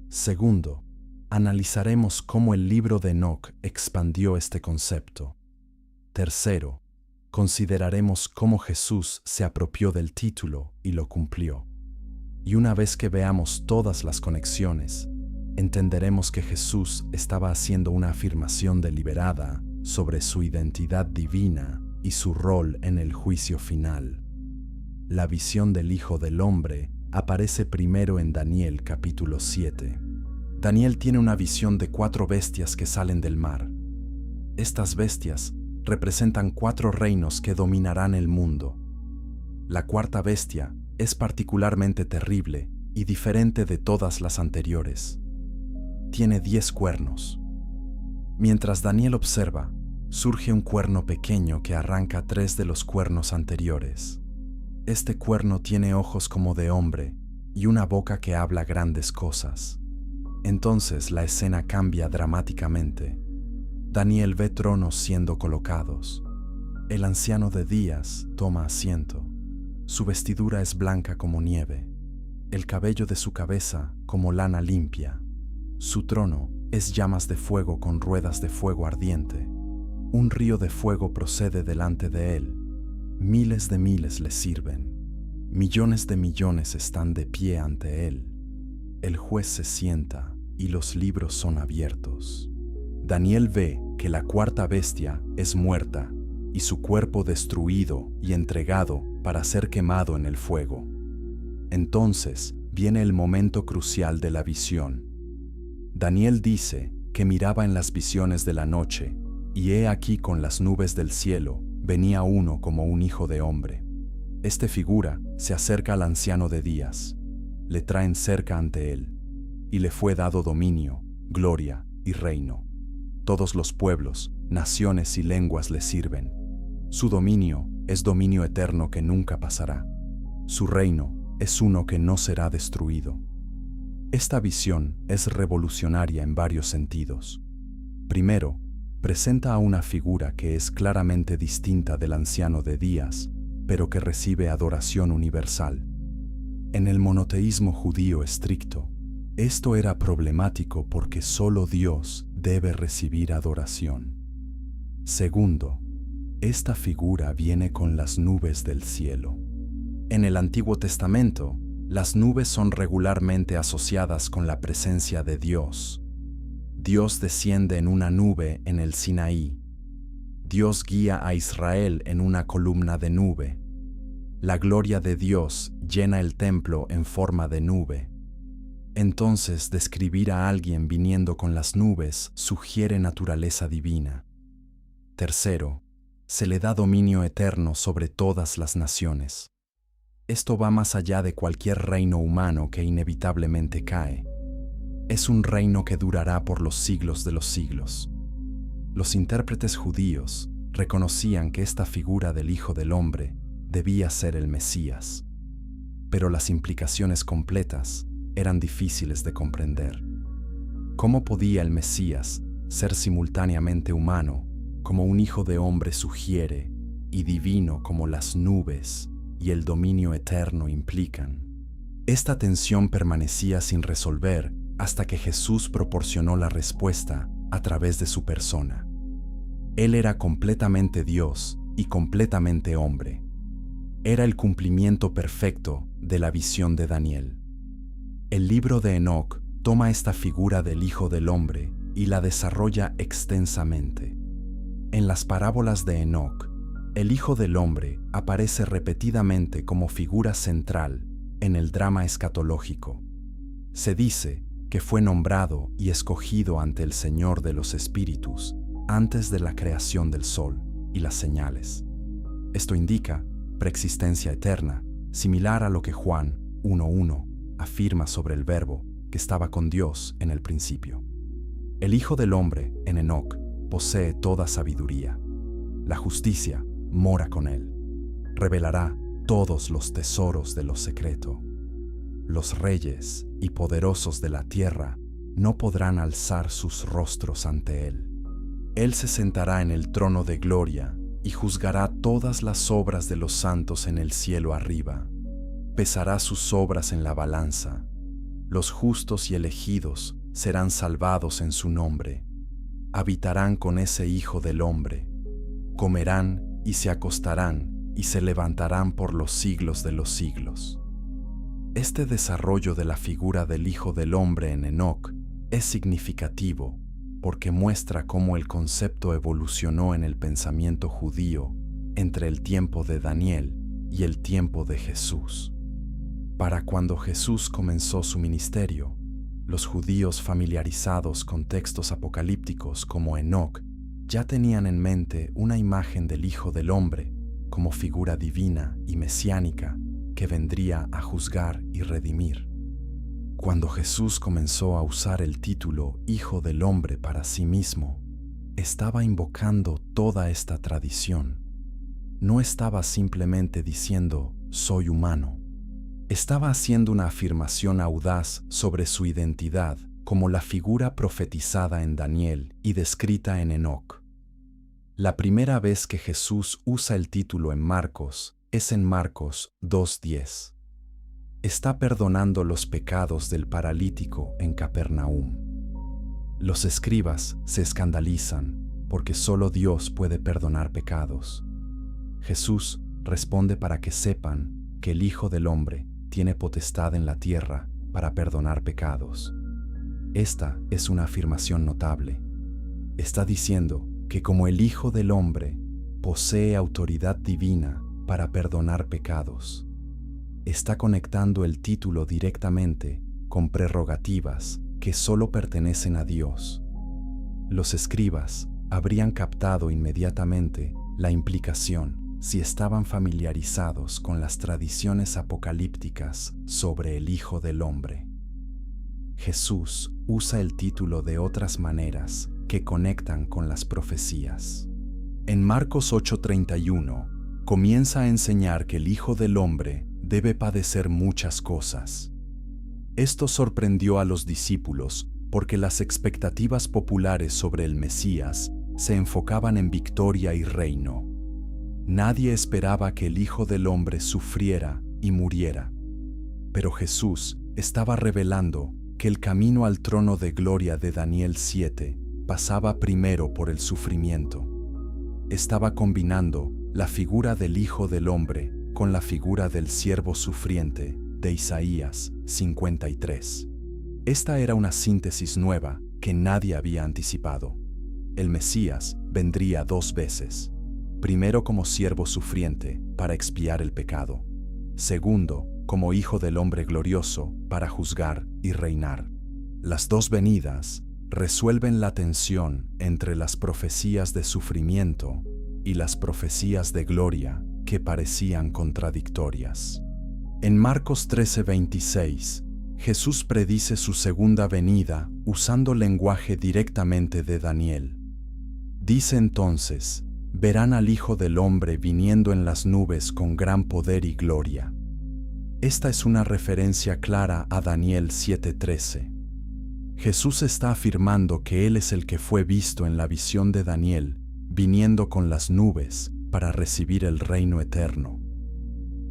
Segundo, analizaremos cómo el libro de Enoc expandió este concepto. Tercero, consideraremos cómo Jesús se apropió del título y lo cumplió. Y una vez que veamos todas las conexiones, entenderemos que Jesús estaba haciendo una afirmación deliberada sobre su identidad divina y su rol en el juicio final. La visión del Hijo del Hombre aparece primero en Daniel capítulo 7. Daniel tiene una visión de 4 bestias que salen del mar. Estas bestias representan 4 reinos que dominarán el mundo. La cuarta bestia es particularmente terrible y diferente de todas las anteriores. Tiene 10 cuernos. Mientras Daniel observa, surge un cuerno pequeño que arranca 3 de los cuernos anteriores. Este cuerno tiene ojos como de hombre y una boca que habla grandes cosas. Entonces la escena cambia dramáticamente. Daniel ve tronos siendo colocados. El anciano de días toma asiento. Su vestidura es blanca como nieve, el cabello de su cabeza como lana limpia. Su trono es llamas de fuego con ruedas de fuego ardiente. Un río de fuego procede delante de él. Miles de miles le sirven. Millones de millones están de pie ante él. El juez se sienta y los libros son abiertos. Daniel ve que la cuarta bestia es muerta y su cuerpo destruido y entregado para ser quemado en el fuego. Entonces viene el momento crucial de la visión. Daniel dice que miraba en las visiones de la noche, y he aquí con las nubes del cielo venía uno como un hijo de hombre. Esta figura se acerca al anciano de días, le traen cerca ante él, y le fue dado dominio, gloria y reino. Todos los pueblos, naciones y lenguas le sirven. Su dominio es dominio eterno que nunca pasará. Su reino es uno que no será destruido. Esta visión es revolucionaria en varios sentidos. Primero, presenta a una figura que es claramente distinta del anciano de días, pero que recibe adoración universal. En el monoteísmo judío estricto, esto era problemático porque solo Dios debe recibir adoración. Segundo, esta figura viene con las nubes del cielo. En el Antiguo Testamento, las nubes son regularmente asociadas con la presencia de Dios. Dios desciende en una nube en el Sinaí. Dios guía a Israel en una columna de nube. La gloria de Dios llena el templo en forma de nube. Entonces, describir a alguien viniendo con las nubes sugiere naturaleza divina. Tercero, se le da dominio eterno sobre todas las naciones. Esto va más allá de cualquier reino humano que inevitablemente cae. Es un reino que durará por los siglos de los siglos. Los intérpretes judíos reconocían que esta figura del Hijo del Hombre debía ser el Mesías, pero las implicaciones completas eran difíciles de comprender. ¿Cómo podía el Mesías ser simultáneamente humano, como un Hijo de Hombre sugiere, y divino como las nubes y el dominio eterno implican? Esta tensión permanecía sin resolver hasta que Jesús proporcionó la respuesta a través de su persona. Él era completamente Dios y completamente hombre. Era el cumplimiento perfecto de la visión de Daniel. El libro de Enoc toma esta figura del Hijo del Hombre y la desarrolla extensamente. En las parábolas de Enoc, el Hijo del Hombre aparece repetidamente como figura central en el drama escatológico. Se dice que fue nombrado y escogido ante el Señor de los Espíritus antes de la creación del sol y las señales. Esto indica preexistencia eterna, similar a lo que Juan 1:1 afirma sobre el Verbo que estaba con Dios en el principio. El Hijo del Hombre, en Enoc, posee toda sabiduría. La justicia mora con él. Revelará todos los tesoros de lo secreto. Los reyes y poderosos de la tierra no podrán alzar sus rostros ante él. Él se sentará en el trono de gloria y juzgará todas las obras de los santos en el cielo arriba. Pesará sus obras en la balanza. Los justos y elegidos serán salvados en su nombre. Habitarán con ese Hijo del Hombre. Comerán y se acostarán y se levantarán por los siglos de los siglos. Este desarrollo de la figura del Hijo del Hombre en Enoc es significativo porque muestra cómo el concepto evolucionó en el pensamiento judío entre el tiempo de Daniel y el tiempo de Jesús. Para cuando Jesús comenzó su ministerio, los judíos familiarizados con textos apocalípticos como Enoc ya tenían en mente una imagen del Hijo del Hombre como figura divina y mesiánica que vendría a juzgar y redimir. Cuando Jesús comenzó a usar el título Hijo del Hombre para sí mismo, estaba invocando toda esta tradición. No estaba simplemente diciendo «soy humano». Estaba haciendo una afirmación audaz sobre su identidad como la figura profetizada en Daniel y descrita en Enoc. La primera vez que Jesús usa el título en Marcos es en Marcos 2:10. Está perdonando los pecados del paralítico en Capernaum. Los escribas se escandalizan porque solo Dios puede perdonar pecados. Jesús responde para que sepan que el Hijo del Hombre tiene potestad en la tierra para perdonar pecados. Esta es una afirmación notable. Está diciendo que como el Hijo del Hombre posee autoridad divina para perdonar pecados. Está conectando el título directamente con prerrogativas que solo pertenecen a Dios. Los escribas habrían captado inmediatamente la implicación si estaban familiarizados con las tradiciones apocalípticas sobre el Hijo del Hombre. Jesús usa el título de otras maneras que conectan con las profecías. En Marcos 8:31 comienza a enseñar que el Hijo del Hombre debe padecer muchas cosas. Esto sorprendió a los discípulos porque las expectativas populares sobre el Mesías se enfocaban en victoria y reino. Nadie esperaba que el Hijo del Hombre sufriera y muriera. Pero Jesús estaba revelando que el camino al trono de gloria de Daniel 7 pasaba primero por el sufrimiento. Estaba combinando la figura del Hijo del Hombre con la figura del siervo sufriente de Isaías 53. Esta era una síntesis nueva que nadie había anticipado. El Mesías vendría 2 veces. Primero como siervo sufriente para expiar el pecado. Segundo, como Hijo del Hombre glorioso para juzgar y reinar. Las 2 venidas resuelven la tensión entre las profecías de sufrimiento y las profecías de gloria que parecían contradictorias. En Marcos 13:26, Jesús predice su segunda venida usando lenguaje directamente de Daniel. Dice entonces, verán al Hijo del Hombre viniendo en las nubes con gran poder y gloria. Esta es una referencia clara a Daniel 7:13. Jesús está afirmando que Él es el que fue visto en la visión de Daniel, viniendo con las nubes para recibir el reino eterno.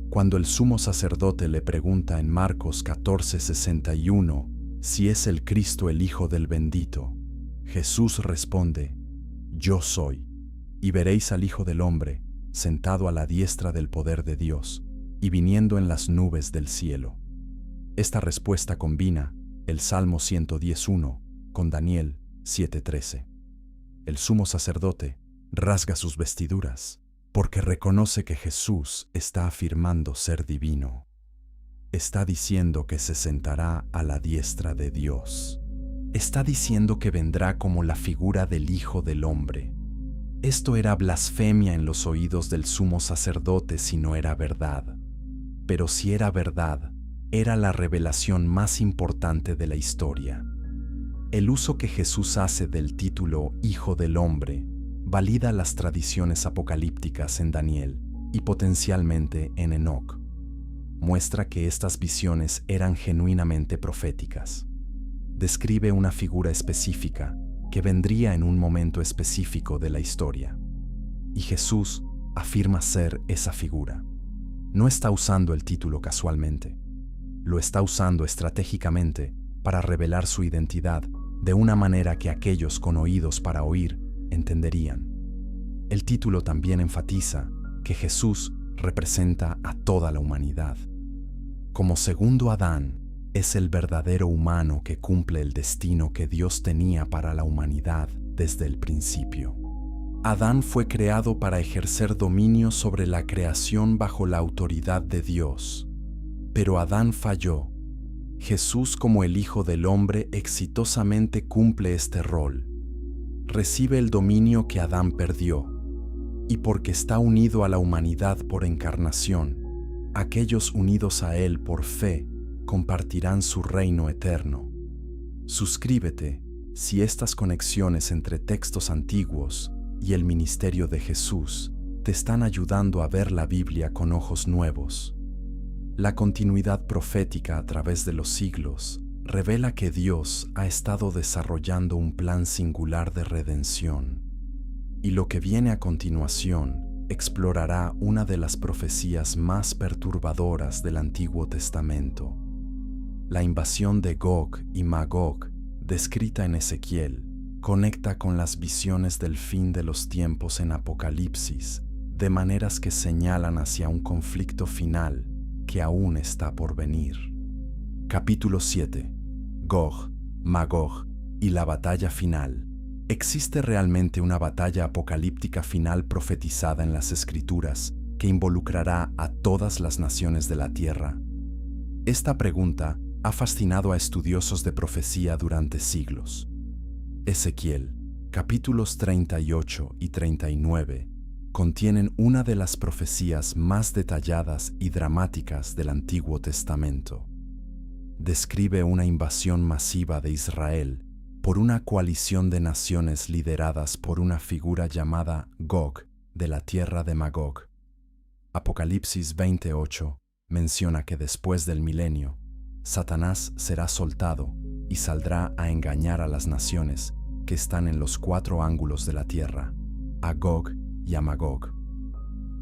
Cuando el sumo sacerdote le pregunta en Marcos 14:61 si es el Cristo el Hijo del Bendito, Jesús responde, «Yo soy, y veréis al Hijo del Hombre sentado a la diestra del poder de Dios y viniendo en las nubes del cielo». Esta respuesta combina el Salmo 110:1 con Daniel 7:13. El sumo sacerdote rasga sus vestiduras porque reconoce que Jesús está afirmando ser divino. Está diciendo que se sentará a la diestra de Dios. Está diciendo que vendrá como la figura del Hijo del Hombre. Esto era blasfemia en los oídos del sumo sacerdote si no era verdad. Pero si era verdad, era la revelación más importante de la historia. El uso que Jesús hace del título Hijo del Hombre valida las tradiciones apocalípticas en Daniel y potencialmente en Enoc. Muestra que estas visiones eran genuinamente proféticas. Describe una figura específica que vendría en un momento específico de la historia. Y Jesús afirma ser esa figura. No está usando el título casualmente. Lo está usando estratégicamente para revelar su identidad de una manera que aquellos con oídos para oír entenderían. El título también enfatiza que Jesús representa a toda la humanidad. Como segundo Adán, es el verdadero humano que cumple el destino que Dios tenía para la humanidad desde el principio. Adán fue creado para ejercer dominio sobre la creación bajo la autoridad de Dios. Pero Adán falló. Jesús, como el Hijo del Hombre, exitosamente cumple este rol. Recibe el dominio que Adán perdió. Y porque está unido a la humanidad por encarnación, aquellos unidos a Él por fe compartirán su reino eterno. Suscríbete si estas conexiones entre textos antiguos y el ministerio de Jesús te están ayudando a ver la Biblia con ojos nuevos. La continuidad profética a través de los siglos revela que Dios ha estado desarrollando un plan singular de redención. Y lo que viene a continuación explorará una de las profecías más perturbadoras del Antiguo Testamento. La invasión de Gog y Magog, descrita en Ezequiel, conecta con las visiones del fin de los tiempos en Apocalipsis, de maneras que señalan hacia un conflicto final que aún está por venir. Capítulo 7. Gog, Magog y la batalla final. ¿Existe realmente una batalla apocalíptica final profetizada en las Escrituras que involucrará a todas las naciones de la tierra? Esta pregunta ha fascinado a estudiosos de profecía durante siglos. Ezequiel, capítulos 38 y 39, contienen una de las profecías más detalladas y dramáticas del Antiguo Testamento. Describe una invasión masiva de Israel por una coalición de naciones lideradas por una figura llamada Gog, de la tierra de Magog. Apocalipsis 28 menciona que después del milenio, Satanás será soltado y saldrá a engañar a las naciones que están en los cuatro ángulos de la tierra, a Gog y a Magog.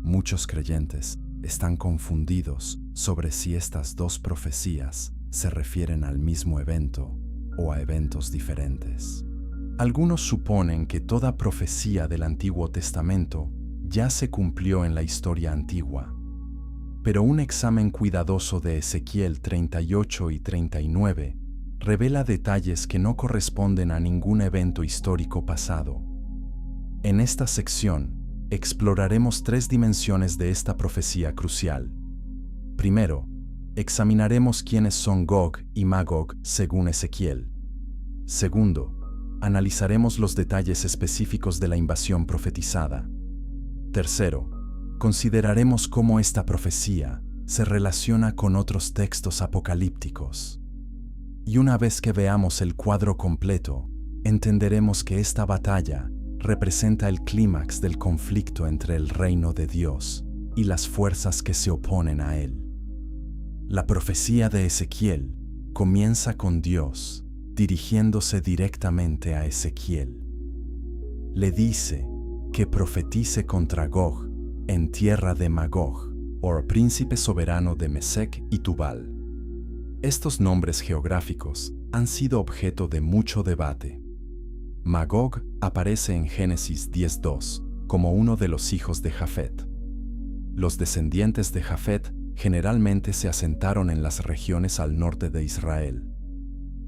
Muchos creyentes están confundidos sobre si estas dos profecías se refieren al mismo evento o a eventos diferentes. Algunos suponen que toda profecía del Antiguo Testamento ya se cumplió en la historia antigua, pero un examen cuidadoso de Ezequiel 38 y 39 revela detalles que no corresponden a ningún evento histórico pasado. En esta sección, exploraremos tres dimensiones de esta profecía crucial. Primero, examinaremos quiénes son Gog y Magog según Ezequiel. Segundo, analizaremos los detalles específicos de la invasión profetizada. Tercero, consideraremos cómo esta profecía se relaciona con otros textos apocalípticos. Y una vez que veamos el cuadro completo, entenderemos que esta batalla representa el clímax del conflicto entre el reino de Dios y las fuerzas que se oponen a él. La profecía de Ezequiel comienza con Dios dirigiéndose directamente a Ezequiel. Le dice que profetice contra Gog en tierra de Magog, o príncipe soberano de Mesec y Tubal. Estos nombres geográficos han sido objeto de mucho debate. Magog aparece en Génesis 10:2 como uno de los hijos de Jafet. Los descendientes de Jafet generalmente se asentaron en las regiones al norte de Israel.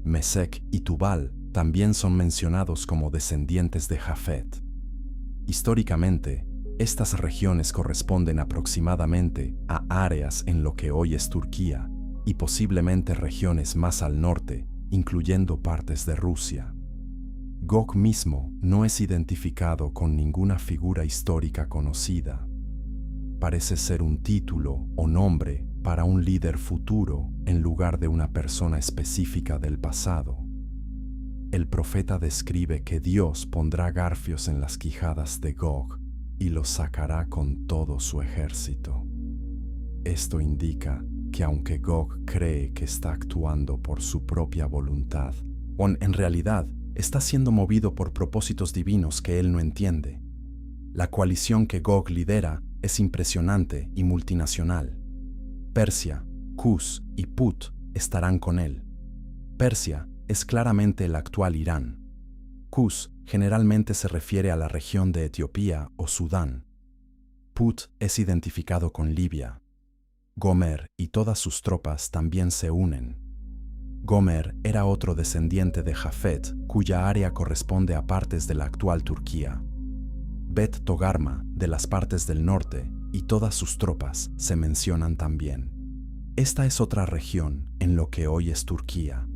Mesec y Tubal también son mencionados como descendientes de Jafet. Históricamente, estas regiones corresponden aproximadamente a áreas en lo que hoy es Turquía y posiblemente regiones más al norte, incluyendo partes de Rusia. Gog mismo no es identificado con ninguna figura histórica conocida. Parece ser un título o nombre para un líder futuro en lugar de una persona específica del pasado. El profeta describe que Dios pondrá garfios en las quijadas de Gog y los sacará con todo su ejército. Esto indica que aunque Gog cree que está actuando por su propia voluntad, o en realidad está siendo movido por propósitos divinos que él no entiende. La coalición que Gog lidera es impresionante y multinacional. Persia, Cus y Put estarán con él. Persia es claramente el actual Irán. Cus generalmente se refiere a la región de Etiopía o Sudán. Put es identificado con Libia. Gomer y todas sus tropas también se unen. Gomer era otro descendiente de Jafet, cuya área corresponde a partes de la actual Turquía. Bet Togarma, de las partes del norte, y todas sus tropas se mencionan también. Esta es otra región en lo que hoy es Turquía.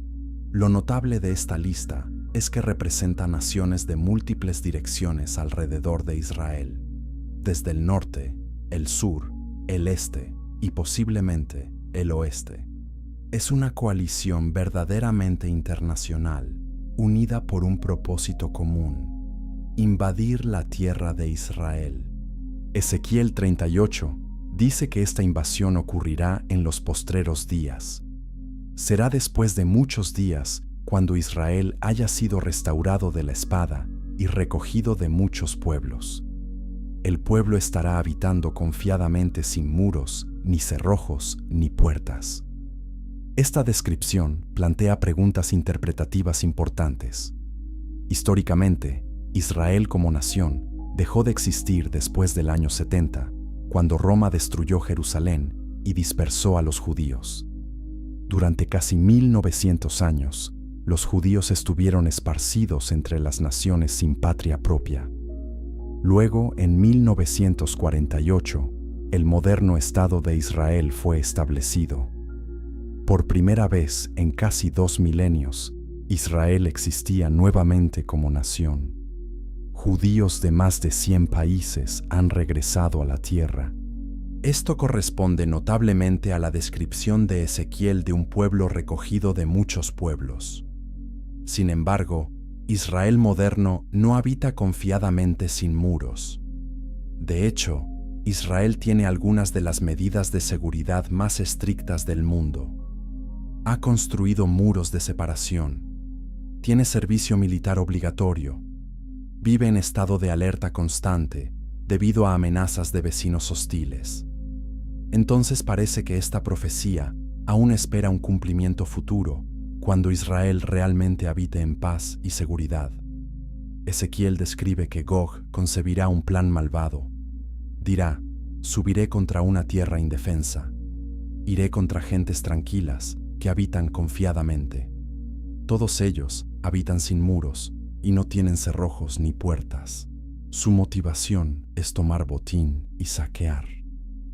Lo notable de esta lista es que representa naciones de múltiples direcciones alrededor de Israel, desde el norte, el sur, el este y posiblemente el oeste. Es una coalición verdaderamente internacional, unida por un propósito común: invadir la tierra de Israel. Ezequiel 38 dice que esta invasión ocurrirá en los postreros días. Será después de muchos días cuando Israel haya sido restaurado de la espada y recogido de muchos pueblos. El pueblo estará habitando confiadamente sin muros, ni cerrojos, ni puertas. Esta descripción plantea preguntas interpretativas importantes. Históricamente, Israel como nación dejó de existir después del año 70, cuando Roma destruyó Jerusalén y dispersó a los judíos. Durante casi 1900 años, los judíos estuvieron esparcidos entre las naciones sin patria propia. Luego, en 1948, el moderno Estado de Israel fue establecido. Por primera vez en casi 2 milenios, Israel existía nuevamente como nación. Judíos de más de 100 países han regresado a la tierra. Esto corresponde notablemente a la descripción de Ezequiel de un pueblo recogido de muchos pueblos. Sin embargo, Israel moderno no habita confiadamente sin muros. De hecho, Israel tiene algunas de las medidas de seguridad más estrictas del mundo. Ha construido muros de separación. Tiene servicio militar obligatorio. Vive en estado de alerta constante debido a amenazas de vecinos hostiles. Entonces parece que esta profecía aún espera un cumplimiento futuro, cuando Israel realmente habite en paz y seguridad. Ezequiel describe que Gog concebirá un plan malvado. Dirá: subiré contra una tierra indefensa. Iré contra gentes tranquilas que habitan confiadamente. Todos ellos habitan sin muros y no tienen cerrojos ni puertas. Su motivación es tomar botín y saquear.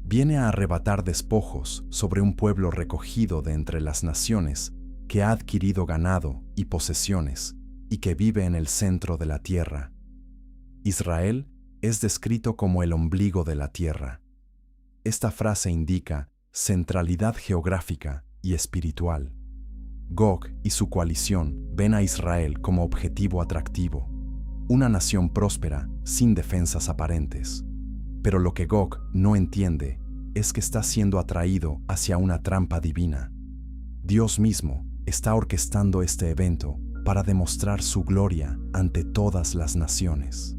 Viene a arrebatar despojos sobre un pueblo recogido de entre las naciones que ha adquirido ganado y posesiones y que vive en el centro de la tierra. Israel es descrito como el ombligo de la tierra. Esta frase indica centralidad geográfica y espiritual. Gog y su coalición ven a Israel como objetivo atractivo, una nación próspera sin defensas aparentes. Pero lo que Gog no entiende es que está siendo atraído hacia una trampa divina. Dios mismo está orquestando este evento para demostrar su gloria ante todas las naciones.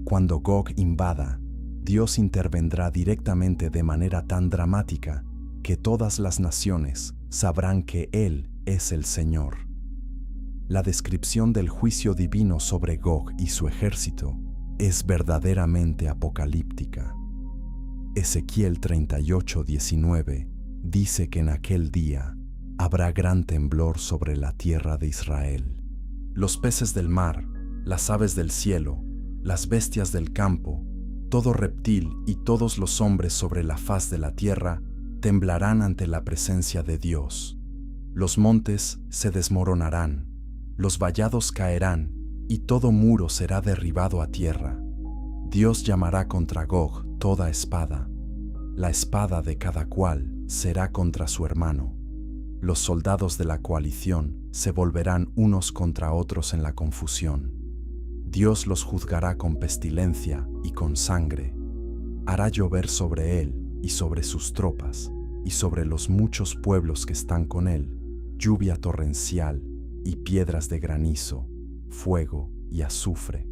Cuando Gog invada, Dios intervendrá directamente de manera tan dramática que todas las naciones sabrán que Él es el Señor. La descripción del juicio divino sobre Gog y su ejército es verdaderamente apocalíptica. Ezequiel 38:19 dice que en aquel día habrá gran temblor sobre la tierra de Israel. Los peces del mar, las aves del cielo, las bestias del campo, todo reptil y todos los hombres sobre la faz de la tierra temblarán ante la presencia de Dios. Los montes se desmoronarán, los vallados caerán y todo muro será derribado a tierra. Dios llamará contra Gog toda espada. La espada de cada cual será contra su hermano. Los soldados de la coalición se volverán unos contra otros en la confusión. Dios los juzgará con pestilencia y con sangre. Hará llover sobre él y sobre sus tropas y sobre los muchos pueblos que están con él, lluvia torrencial y piedras de granizo. fuego y azufre.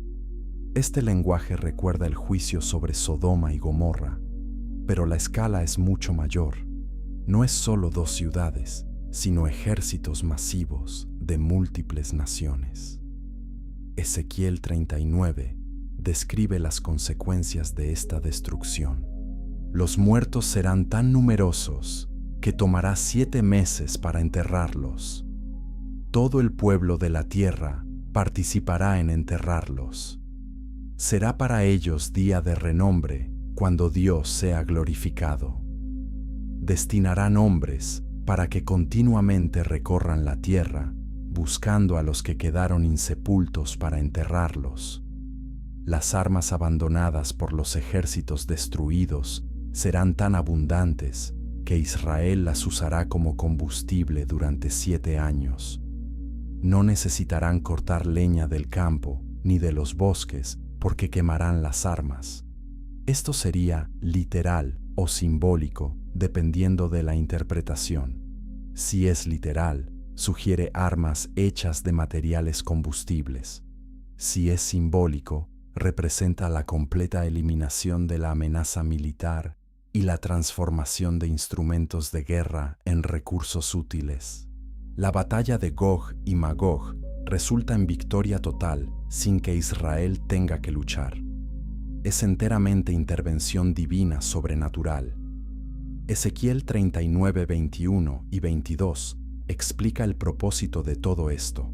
Este lenguaje recuerda el juicio sobre Sodoma y Gomorra, pero la escala es mucho mayor. No es solo 2 ciudades, sino ejércitos masivos de múltiples naciones. Ezequiel 39 describe las consecuencias de esta destrucción. Los muertos serán tan numerosos que tomará 7 meses para enterrarlos. Todo el pueblo de la tierra participará en enterrarlos. Será para ellos día de renombre cuando Dios sea glorificado. Destinarán hombres para que continuamente recorran la tierra, buscando a los que quedaron insepultos para enterrarlos. Las armas abandonadas por los ejércitos destruidos serán tan abundantes que Israel las usará como combustible durante 7 años. No necesitarán cortar leña del campo ni de los bosques porque quemarán las armas. Esto sería literal o simbólico dependiendo de la interpretación. Si es literal, sugiere armas hechas de materiales combustibles. Si es simbólico, representa la completa eliminación de la amenaza militar y la transformación de instrumentos de guerra en recursos útiles. La batalla de Gog y Magog resulta en victoria total sin que Israel tenga que luchar. Es enteramente intervención divina sobrenatural. Ezequiel 39, 21 y 22 explica el propósito de todo esto.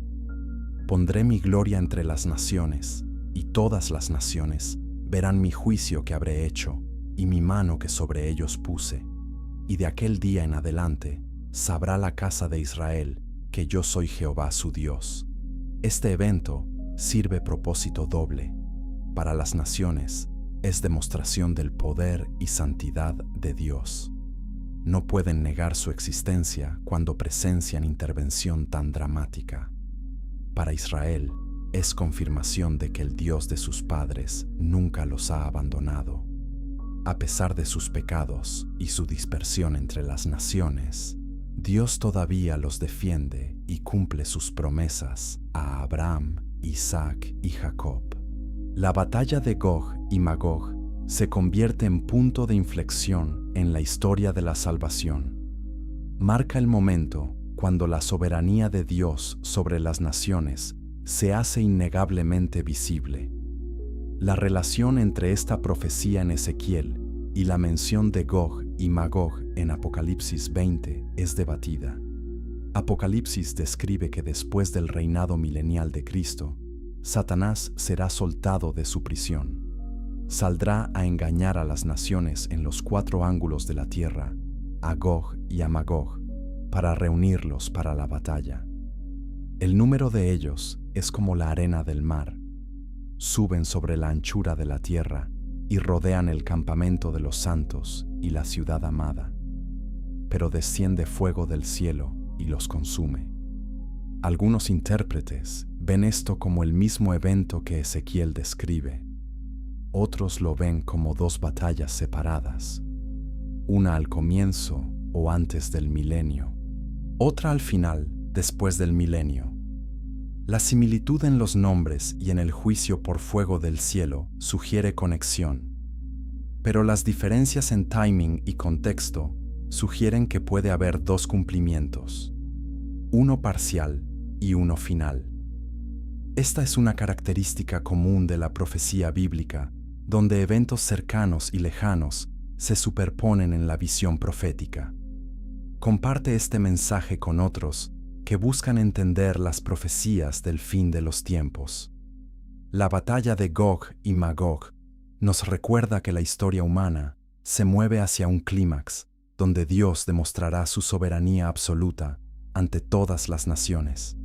Pondré mi gloria entre las naciones, y todas las naciones verán mi juicio que habré hecho, y mi mano que sobre ellos puse. Y de aquel día en adelante sabrá la casa de Israel que yo soy Jehová su Dios. Este evento sirve propósito doble. Para las naciones es demostración del poder y santidad de Dios. No pueden negar su existencia cuando presencian intervención tan dramática. Para Israel es confirmación de que el Dios de sus padres nunca los ha abandonado. A pesar de sus pecados y su dispersión entre las naciones, Dios todavía los defiende y cumple sus promesas a Abraham, Isaac y Jacob. La batalla de Gog y Magog se convierte en punto de inflexión en la historia de la salvación. Marca el momento cuando la soberanía de Dios sobre las naciones se hace innegablemente visible. La relación entre esta profecía en Ezequiel y la mención de Gog y Magog en Apocalipsis 20 es debatida. Apocalipsis describe que después del reinado milenial de Cristo, Satanás será soltado de su prisión. Saldrá a engañar a las naciones en los 4 ángulos de la tierra, a Gog y a Magog, para reunirlos para la batalla. El número de ellos es como la arena del mar. Suben sobre la anchura de la tierra y rodean el campamento de los santos y la ciudad amada. Pero desciende fuego del cielo y los consume. Algunos intérpretes ven esto como el mismo evento que Ezequiel describe. Otros lo ven como 2 batallas separadas, una al comienzo o antes del milenio, otra al final, después del milenio. La similitud en los nombres y en el juicio por fuego del cielo sugiere conexión, pero las diferencias en timing y contexto sugieren que puede haber 2 cumplimientos, uno parcial y uno final. Esta es una característica común de la profecía bíblica, donde eventos cercanos y lejanos se superponen en la visión profética. Comparte este mensaje con otros que buscan entender las profecías del fin de los tiempos. La batalla de Gog y Magog nos recuerda que la historia humana se mueve hacia un clímax donde Dios demostrará su soberanía absoluta ante todas las naciones.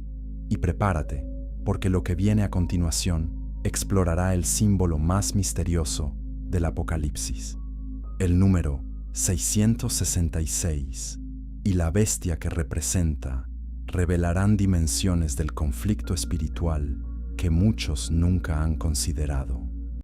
Y prepárate, porque lo que viene a continuación explorará el símbolo más misterioso del Apocalipsis, el número 666, y la bestia que representa revelarán dimensiones del conflicto espiritual que muchos nunca han considerado.